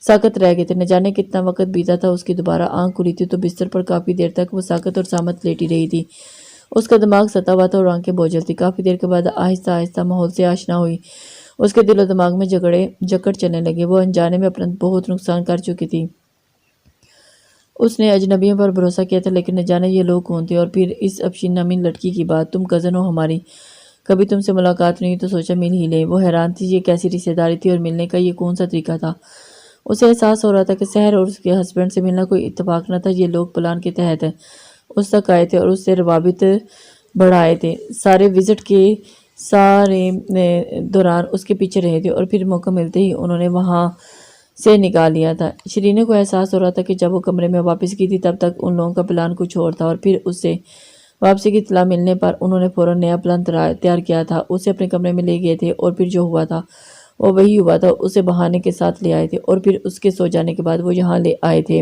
ساکت رہ گئے تھے۔ نہ جانے کتنا وقت بیتا تھا۔ اس کی دوبارہ آنکھ کھلی تھی تو بستر پر کافی دیر تک وہ ساکت اور سامت لیٹی رہی تھی۔ اس کا دماغ ستا ہوا تھا اور آنکھیں بوجھل تھی۔ کافی دیر کے بعد آہستہ آہستہ ماحول سے آشنا ہوئی۔ اس کے دل و دماغ میں جکڑ چلنے لگے۔ وہ انجانے میں اپنا بہت نقصان کر چکی تھی۔ اس نے اجنبیوں پر بھروسہ کیا تھا، لیکن نہ جانے یہ لوگ کون تھے۔ اور پھر اس افشین نامین لڑکی کی بات، تم کزن ہو ہماری، کبھی تم سے ملاقات نہیں تو سوچا مل ہی لیں۔ وہ حیران تھی، یہ کیسی رشتہ داری تھی اور ملنے کا یہ کون سا طریقہ تھا؟ اسے احساس ہو رہا تھا کہ سحر اور اس کے ہسبینڈ سے ملنا کوئی اتفاق نہ تھا۔ یہ لوگ پلان کے تحت اس تک آئے تھے اور اس سے روابط بڑھائے تھے۔ سارے وزٹ کے سارے دوران اس کے پیچھے رہے تھے، اور پھر موقع ملتے ہی انہوں نے وہاں سے نکال لیا تھا۔ شیرین کو احساس ہو رہا تھا کہ جب وہ کمرے میں واپس کی تھی تب تک ان لوگوں کا پلان کچھ اور تھا، اور پھر اس سے واپسی کی اطلاع ملنے پر انہوں نے فوراً نیا پلان تیار کیا تھا، اسے اپنے کمرے میں لے گئے تھے اور پھر جو ہوا تھا وہ وہی ہوا تھا، اسے بہانے کے ساتھ لے آئے تھے اور پھر اس کے سو جانے کے بعد وہ یہاں لے آئے تھے۔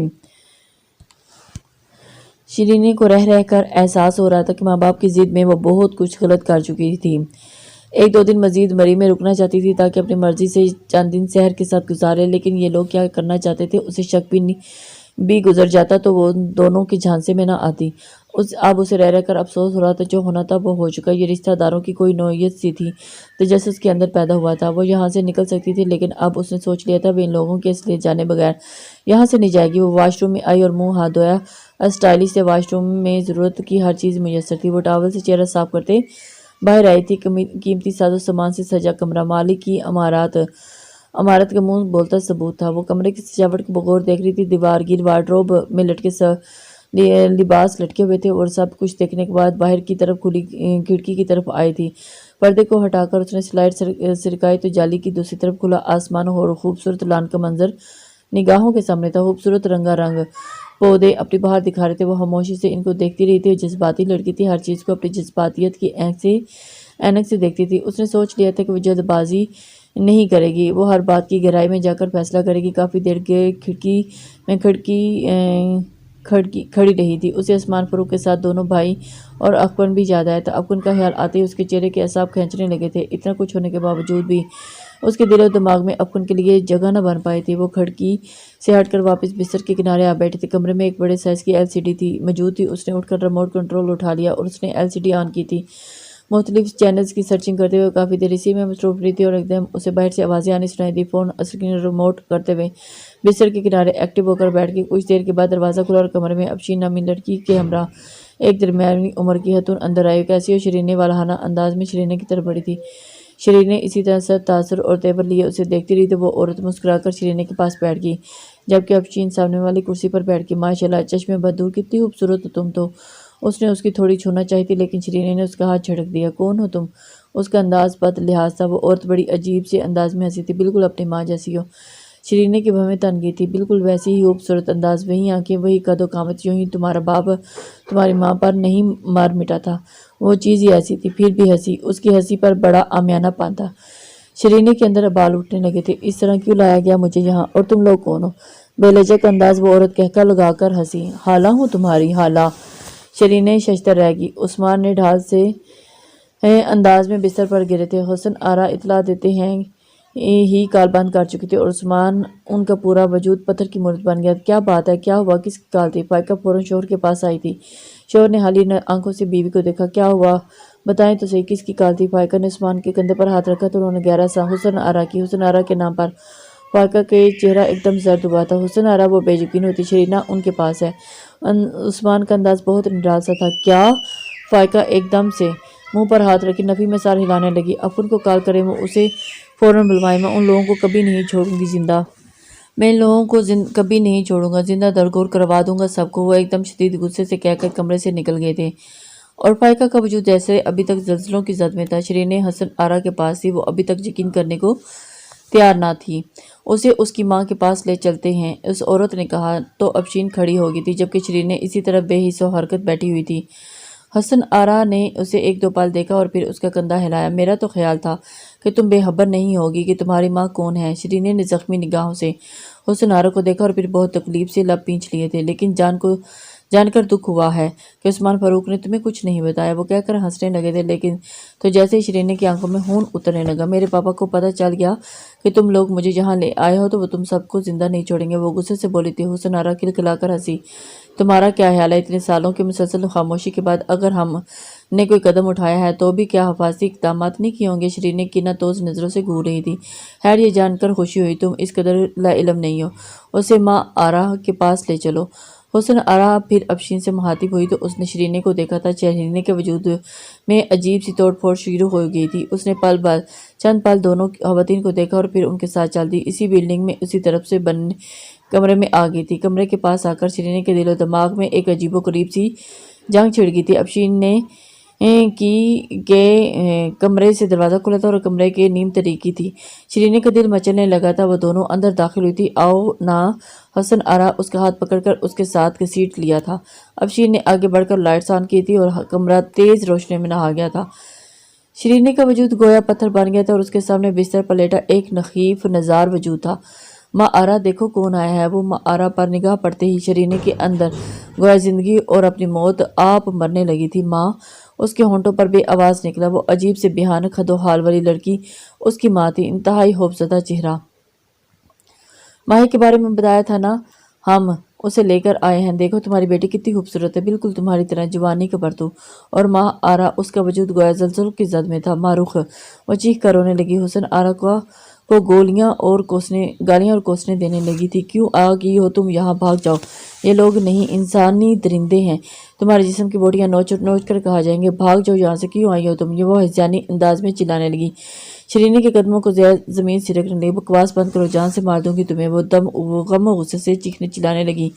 شیرینی کو رہ رہ کر احساس ہو رہا تھا کہ ماں باپ کی ضد میں وہ بہت کچھ غلط کر چکی تھی۔ ایک دو دن مزید مری میں رکنا چاہتی تھی تاکہ اپنی مرضی سے چند دن سحر کے ساتھ گزارے، لیکن یہ لوگ کیا کرنا چاہتے تھے اسے شک بھی گزر جاتا تو وہ دونوں کے جھانسے میں نہ آتی۔ اب اسے رہ رہ کر افسوس ہو رہا تھا، جو ہونا تھا وہ ہو چکا۔ یہ رشتہ داروں کی کوئی نوعیت سی تھی، تجسس کے اندر پیدا ہوا تھا۔ وہ یہاں سے نکل سکتی تھی، لیکن اب اس نے سوچ لیا تھا وہ ان لوگوں کے لے جانے بغیر یہاں سے نہیں جائے گی۔ وہ واش روم میں آئی اور منہ ہاتھ دھویا۔ اسٹائلش سے واش روم میں ضرورت کی ہر چیز میسر تھی۔ وہ ٹاول سے چہرہ صاف کرتے باہر آئی تھی۔ قیمتی ساز و سامان سے سجا کمرہ مالک کی عمارت کا منہ بولتا ثبوت تھا۔ وہ کمرے کی سجاوٹ کو بغور دیکھ رہی تھی۔ دیوار گیر وارڈروب میں لٹکے لباس لٹکے ہوئے تھے اور سب کچھ دیکھنے کے بعد باہر کی طرف کھلی کھڑکی کی طرف آئی تھی۔ پردے کو ہٹا کر اس نے سلائڈ سرکائی تو جالی کی دوسری طرف کھلا آسمان اور خوبصورت لان کا منظر نگاہوں کے سامنے تھا۔ خوبصورت رنگا رنگ پودے اپنی بہار دکھا رہے تھے۔ وہ خاموشی سے ان کو دیکھتی رہی تھی۔ جذباتی لڑکی تھی، ہر چیز کو اپنی جذباتیت کی اینک سے دیکھتی تھی۔ اس نے سوچ لیا تھا کہ وہ جلد بازی نہیں کرے گی، وہ ہر بات کی گہرائی میں جا کر فیصلہ کرے گی۔ کافی دیر کے کھڑکی میں کھڑی رہی تھی۔ اسے عثمان فاروق کے ساتھ دونوں بھائی اور اکبر بھی یاد آیا تھا۔ اکبر کا خیال آتے ہی اس کے چہرے کے اعصاب کھنچنے لگے تھے۔ اتنا کچھ ہونے کے باوجود بھی اس کے دل و دماغ میں اکبر کے لیے جگہ نہ بن پائی تھی۔ وہ کھڑکی سے ہٹ کر واپس بستر کے کنارے آ بیٹھے تھے۔ کمرے میں ایک بڑے سائز کی LCD موجود تھی۔ اس نے اٹھ کر ریموٹ کنٹرول اٹھا لیا اور اس نے LCD آن کی تھی۔ مختلف چینلز کی سرچنگ کرتے ہوئے کافی دیر اسی میں مصروف رہی تھی اور ایک دم اسے باہر سے آوازیں آنی سنائی دی۔ فون اسکرین ریموٹ کرتے ہوئے بستر کے کنارے ایکٹیو ہو کر بیٹھ گئی۔ کچھ دیر کے بعد دروازہ کھلا اور کمرے میں افشین نامی لڑکی کے ہمراہ ایک درمیانی عمر کی خاتون اندر آئی۔ کیسی ہو؟ شیرین والہانہ انداز میں شیرین کی طرف بڑھی تھی۔ شیرین اسی طرح سے تاثر اور تیور لیے اسے دیکھتی رہی تو وہ عورت مسکرا کر شیرین کے پاس بیٹھ گئی، جبکہ افشین سامنے والی کرسی پر بیٹھ گئی۔ ماشاءاللہ، چشم بدور، کتنی خوبصورت ہو تم تو۔ اس نے اس کی تھوڑی چھونا چاہی تھی، لیکن شیرین نے اس کا ہاتھ جھٹک دیا۔ کون ہو تم؟ اس کا انداز بد لحاظ تھا۔ وہ عورت بڑی عجیب سے انداز میں ہنسی تھی۔ بالکل اپنی ماں جیسی ہو۔ شیرین کی بھویں تن گئی تھی۔ بالکل ویسی ہی خوبصورت انداز، وہی آنکھیں، وہی قد و قامت، یوں ہی تمہارا باپ تمہاری ماں پر نہیں مار مٹا تھا۔ وہ چیز ہی ایسی تھی، پھر بھی ہنسی۔ اس کی ہنسی پر بڑا عامیانہ پن تھا۔ شیرین کے اندر بال اٹھنے لگے تھے۔ اس طرح کیوں لایا گیا مجھے یہاں؟ اور تم لوگ کون ہو؟ بے لجک انداز وہ عورت کہکا لگا کر ہنسی۔ خالہ ہوں تمہاری، خالہ۔ شیرین ششدر رہ گئی۔ عثمان نے ڈھال سے انداز میں بستر پر گرے تھے۔ حسن آرا اطلاع دیتے ہی کال بند کر چکی تھی اور عثمان ان کا پورا وجود پتھر کی مورت بن گیا۔ کیا بات ہے؟ کیا ہوا؟ کس کی کال تھی؟ فائقہ فوراً شوہر کے پاس آئی تھی۔ شوہر نے حالی آنکھوں سے بیوی کو دیکھا۔ کیا ہوا؟ بتائیں تو صحیح، کس کی کال تھی؟ فائقہ نے عثمان کے کندھے پر ہاتھ رکھا تو انہوں نے گہرا سا حسن آرا کی۔ حسن آرا کے نام پر فائقہ کا چہرہ ایک دم زرد ہوا تھا۔ حسن آرا؟ وہ بے یقین ہوتی۔ شیرین ان کے پاس ہے؟ عثمان کا انداز بہت نڈال سا تھا۔ کیا؟ فائقہ ایک دم سے منہ پر ہاتھ رکھی نفی میں سر ہلانے لگی۔ اپن کو کال کریں، وہ اسے فوراً بلوائیں۔ میں ان لوگوں کو کبھی نہیں چھوڑوں گی زندہ۔ میں ان لوگوں کو کبھی نہیں چھوڑوں گا، زندہ درگور کروا دوں گا سب کو۔ وہ ایک دم شدید غصے سے کہہ کر کمرے سے نکل گئے تھے اور فائقہ کا وجود جیسے ابھی تک زلزلوں کی زد میں تھا۔ شیرین حسن آرا کے پاس تھی۔ وہ ابھی تک یقین کرنے کو تیار نہ تھی۔ اسے اس کی ماں کے پاس لے چلتے ہیں، اس عورت نے کہا تو افشین کھڑی ہو گئی تھی، جبکہ شیرین اسی طرح بے حس و حرکت بیٹھی ہوئی تھی۔ حسن آرا نے اسے ایک دو پل دیکھا اور پھر اس کا کندھا ہلایا۔ میرا تو خیال تھا کہ تم بے خبر نہیں ہوگی کہ تمہاری ماں کون ہے۔ شیرین نے زخمی نگاہوں سے حسن آرا کو دیکھا اور پھر بہت تکلیف سے لب پینچھ لیے تھے۔ لیکن جان کر دکھ ہوا ہے کہ عثمان فاروق نے تمہیں کچھ نہیں بتایا، وہ کہہ کر ہنسنے لگے تھے۔ لیکن تو جیسے ہی شیرین کی آنکھوں میں خون اترنے لگا۔ میرے پاپا کو پتہ چل گیا کہ تم لوگ مجھے یہاں لے آئے ہو تو وہ تم سب کو زندہ نہیں چھوڑیں گے، وہ غصے سے بولی تھی۔ حسن آرا کھلکھلا کر ہنسی۔ تمہارا کیا خیال ہے؟ اتنے سالوں کی مسلسل خاموشی کے بعد اگر ہم نے کوئی قدم اٹھایا ہے تو بھی کیا حفاظتی اقدامات نہیں کیے ہوں گے؟ شیرین کینہ توز نظروں سے گھور رہی تھی۔ خیر، یہ جان کر خوشی ہوئی تم اس قدر لا علم نہیں ہو۔ اسے ماں آرا کے پاس لے چلو۔ حسن آرا پھر افشین سے مخاطب ہوئی تو اس نے شیرین کو دیکھا تھا۔ شیرین کے وجود میں عجیب سی توڑ پھوڑ شروع ہو گئی تھی۔ اس نے چند پل دونوں خواتین کو دیکھا اور پھر ان کے ساتھ چل دی۔ اسی بلڈنگ میں اسی طرف سے بنے کمرے میں آ گئی تھی۔ کمرے کے پاس آ کر شیرین کے دل و دماغ میں ایک عجیب و غریب سی جنگ چھڑ گئی تھی۔ افشین نے کہ کمرے سے دروازہ کھلا تھا اور کمرے کے نیم تاریکی تھی۔ شرینے کا دل مچلنے لگا تھا۔ وہ دونوں اندر داخل ہوئی تھی۔ آؤ نا، حسن آرا اس کا ہاتھ پکڑ کر اس کے ساتھ گھسیٹ لیا تھا۔ اب شرین نے آگے بڑھ کر لائٹس آن کی تھی اور کمرہ تیز روشنی میں نہا گیا تھا۔ شرینے کا وجود گویا پتھر بن گیا تھا اور اس کے سامنے بستر پر لیٹا ایک نحیف نزار وجود تھا۔ ماں آرا، دیکھو کون آیا ہے۔ وہ ماں آرا پر نگاہ پڑتے ہی شرینے کے اندر گویا زندگی اور اپنی موت آپ مرنے لگی تھی۔ ماں، اس کے ہونٹوں پر بے آواز نکلا۔ وہ عجیب سے بھیانک خد و حال والی لڑکی اس کی ماں تھی، انتہائی خوفزدہ چہرہ۔ ماہی کے بارے میں بتایا تھا نا، ہم اسے لے کر آئے ہیں۔ دیکھو تمہاری بیٹی کتنی خوبصورت ہے، بالکل تمہاری طرح، جوانی کا پرتو۔ اور ماں آرا، اس کا وجود گویا زلزلوں کی زد میں تھا۔ ماں رخ، وہ چیخ کر رونے لگی۔ حسن آرا کو گالیاں اور کوسنے دینے لگی تھی۔ کیوں آ گئی ہو تم یہاں؟ بھاگ جاؤ، یہ لوگ نہیں انسانی درندے ہیں، تمہارے جسم کی بوٹیاں نوچ نوچ کر کھا جائیں گے۔ بھاگ جاؤ یہاں سے، کیوں آئی ہو تم؟ یہ وہ ہذیانی انداز میں چلانے لگی۔ شرینے کے قدموں کو زمین سرکنے لگی۔ بکواس بند کرو، جان سے مار دوں گی تمہیں۔ وہ غم و غصے سے چیخنے چلانے لگی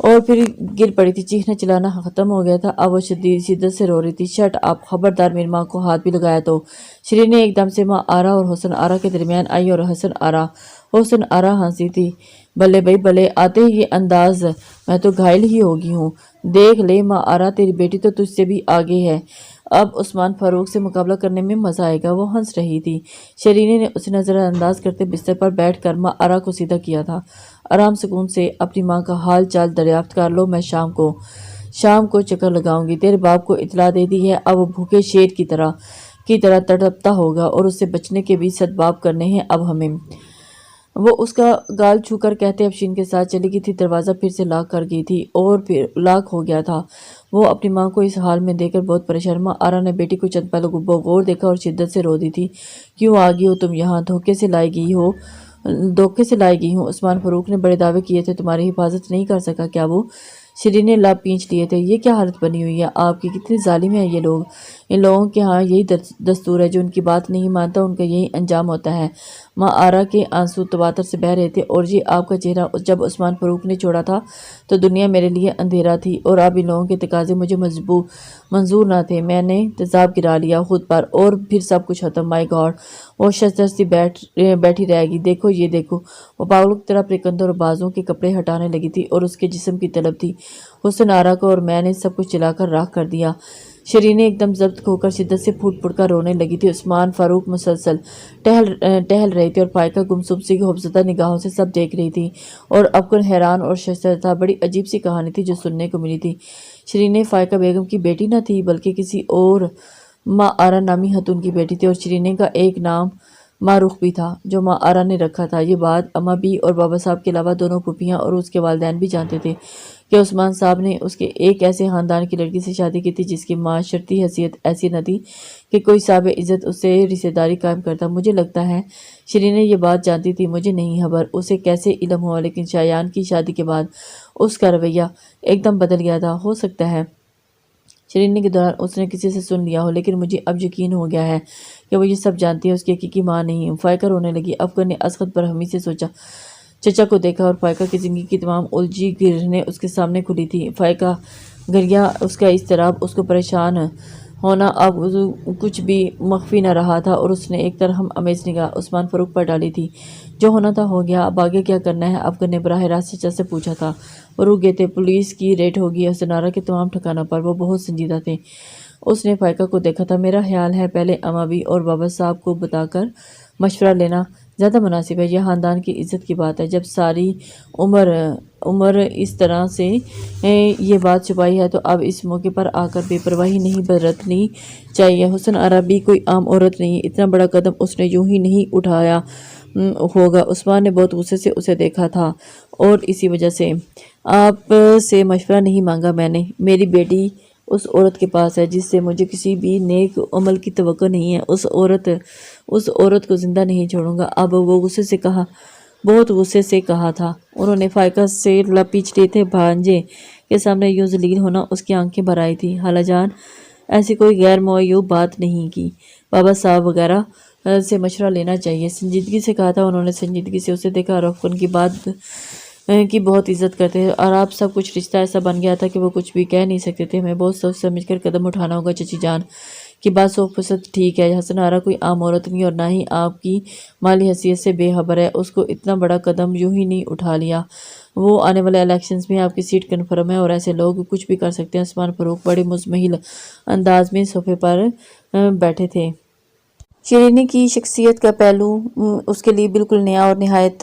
اور پھر گر پڑی تھی۔ چیخنا چلانا ختم ہو گیا تھا، اب وہ شدت سے رو رہی تھی۔ شٹ اپ، خبردار میری ماں کو ہاتھ بھی لگایا تو۔ شرین ایک دم سے ماں آرا اور حسن آرا کے درمیان آئی اور حسن آرا ہنسی تھی۔ بلے بھائی بلے، آتے ہی یہ انداز، میں تو گھائل ہی ہو گئی ہوں۔ دیکھ لے ماں آرا، تیری بیٹی تو تجھ سے بھی آگے ہے، اب عثمان فاروق سے مقابلہ کرنے میں مزہ آئے گا۔ وہ ہنس رہی تھی۔ شرینے نے اسے نظر انداز کرتے بستر پر بیٹھ کر ماں آرا کو سیدھا کیا تھا۔ آرام سکون سے اپنی ماں کا حال چال دریافت کر لو، میں شام کو چکر لگاؤں گی۔ تیرے باپ کو اطلاع دے دی ہے، اب وہ بھوکے شیر کی طرح تڑپتا ہوگا اور اس سے بچنے کے بھی سدباب کرنے ہیں اب ہمیں۔ وہ اس کا گال چھو کر کہتے افشین کے ساتھ چلی گئی تھی۔ دروازہ پھر سے لاک کر گئی تھی اور پھر لاک ہو گیا تھا۔ وہ اپنی ماں کو اس حال میں دیکھ کر بہت پریشان۔ ماں آرا نے بیٹی کو چند پل بغور دیکھا اور شدت سے رو دی تھی۔ کیوں آ گئی ہو تم یہاں؟ دھوکے سے لائی گئی ہوں۔ عثمان فاروق نے بڑے دعوے کیے تھے، تمہاری حفاظت نہیں کر سکا کیا وہ؟ شرین نے لب پینچ لیے تھے۔ یہ کیا حالت بنی ہوئی ہے آپ کی؟ کتنے ظالم ہیں یہ لوگ۔ ان لوگوں کے ہاں یہی دستور ہے، جو ان کی بات نہیں مانتا ان کا یہی انجام ہوتا ہے۔ ماں آرا کے آنسو تواتر سے بہہ رہے تھے۔ اور یہ آپ کا چہرہ، جب عثمان فاروق نے چھوڑا تھا تو دنیا میرے لیے اندھیرا تھی، اور اب ان لوگوں کے تقاضے مجھے منظور نہ تھے۔ میں نے تیزاب گرا لیا خود پر اور پھر سب کچھ ختم۔ مائی گاڈ، وہ ششدر سی بیٹھی رہ گئی۔ دیکھو یہ دیکھو۔ وہ پاگلوں کی طرح اپنے کندھوں اور بازوں کے کپڑے ہٹانے لگی تھی اور اس کے جسم کی طلب تھی۔ حسن آرا کو اور میں نے سب کچھ جلا کر راکھ کر دیا۔ شرین ایک دم ضبط کھو کر شدت سے پھوٹ پھوٹ کر رونے لگی تھی۔ عثمان فاروق مسلسل ٹہل رہے تھے اور فائقہ گمسم سی خوفزدہ نگاہوں سے سب دیکھ رہی تھی اور ابکن حیران اور شرمندہ تھا۔ بڑی عجیب سی کہانی تھی جو سننے کو ملی تھی۔ شرین فائقہ بیگم کی بیٹی نہ تھی بلکہ کسی اور ماں آرا نامی خاتون کی بیٹی تھی، اور شرین کا ایک نام معروف بھی تھا جو ماں آرا نے رکھا تھا۔ یہ بات اماں بھی اور بابا صاحب کے علاوہ دونوں پھوپھیاں اور اس کے والدین بھی جانتے تھے کہ عثمان صاحب نے اس کے ایک ایسے خاندان کی لڑکی سے شادی کی تھی جس کی معاشرتی حیثیت ایسی نہ تھی کہ کوئی صاحب عزت اس سے رشتہ داری قائم کرتا۔ مجھے لگتا ہے شرین یہ بات جانتی تھی، مجھے نہیں خبر اسے کیسے علم ہوا، لیکن شایان کی شادی کے بعد اس کا رویہ ایک دم بدل گیا تھا۔ ہو سکتا ہے شرین کے دوران اس نے کسی سے سن لیا ہو، لیکن مجھے اب یقین ہو گیا ہے کہ وہ یہ سب جانتی ہے، اس کی حقیقی ماں نہیں۔ فائقہ رونے لگی۔ افغان نے اسخت برہمی سے چچا کو دیکھا اور فائقہ کی زندگی کی تمام الجھی گرہیں اس کے سامنے کھلی تھی۔ فائقہ گریا، اس کا اضطراب، اس کو پریشان ہونا اب کچھ بھی مخفی نہ رہا تھا، اور اس نے ایک طرح امیز نگاہ عثمان فاروق پر ڈالی تھی۔ جو ہونا تھا ہو گیا، اب آگے کیا کرنا ہے؟ افغان نے براہ راست چچا سے پوچھا تھا۔ وہ رک گئے تھے۔ پولیس کی ریڈ ہوگی حسن آرا کے تمام ٹھکانوں پر۔ وہ بہت سنجیدہ تھے۔ اس نے فائقہ کو دیکھا تھا۔ میرا خیال ہے پہلے اماں بھی اور بابا صاحب کو بتا کر مشورہ لینا زیادہ مناسب ہے۔ یہ خاندان کی عزت کی بات ہے۔ جب ساری عمر اس طرح سے یہ بات چھپائی ہے تو اب اس موقع پر آ کر بے پرواہی نہیں برتنی چاہیے۔ حسن آرا بھی کوئی عام عورت نہیں، اتنا بڑا قدم اس نے یوں ہی نہیں اٹھایا ہوگا۔ عثمان نے بہت غصے سے اسے دیکھا تھا اور اسی وجہ سے آپ سے مشورہ نہیں مانگا میں نے۔ میری بیٹی اس عورت کے پاس ہے جس سے مجھے کسی بھی نیک عمل کی توقع نہیں ہے۔ اس عورت کو زندہ نہیں چھوڑوں گا۔ اب وہ بہت غصے سے کہا تھا۔ انہوں نے فائقہ سے لب پینچ لیے تھے۔ بھانجے کے سامنے یوں ذلیل ہونا اس کی آنکھیں بھر آئی تھی۔ خالہ جان، ایسی کوئی غیر معیوب بات نہیں کی، بابا صاحب وغیرہ سے مشورہ لینا چاہیے، سنجیدگی سے کہا تھا۔ انہوں نے سنجیدگی سے اسے دیکھا اور افغان کی بات کی بہت عزت کرتے تھے، اور اب سب کچھ رشتہ ایسا بن گیا تھا کہ وہ کچھ بھی کہہ نہیں سکتے تھے۔ ہمیں بہت سوچ سمجھ کر قدم اٹھانا ہوگا چچی جان کی بات 100% ٹھیک ہے۔ حسن آرا کوئی عام عورت نہیں، اور نہ ہی آپ کی مالی حیثیت سے بے خبر ہے۔ اس کو اتنا بڑا قدم یوں ہی نہیں اٹھا لیا۔ وہ آنے والے الیکشنز میں آپ کی سیٹ کنفرم ہے، اور ایسے لوگ کچھ بھی کر سکتے ہیں۔ عثمان فاروق بڑے مزمحل انداز میں صوفے پر بیٹھے تھے۔ شیرینی کی شخصیت کا پہلو اس کے لیے بالکل نیا اور نہایت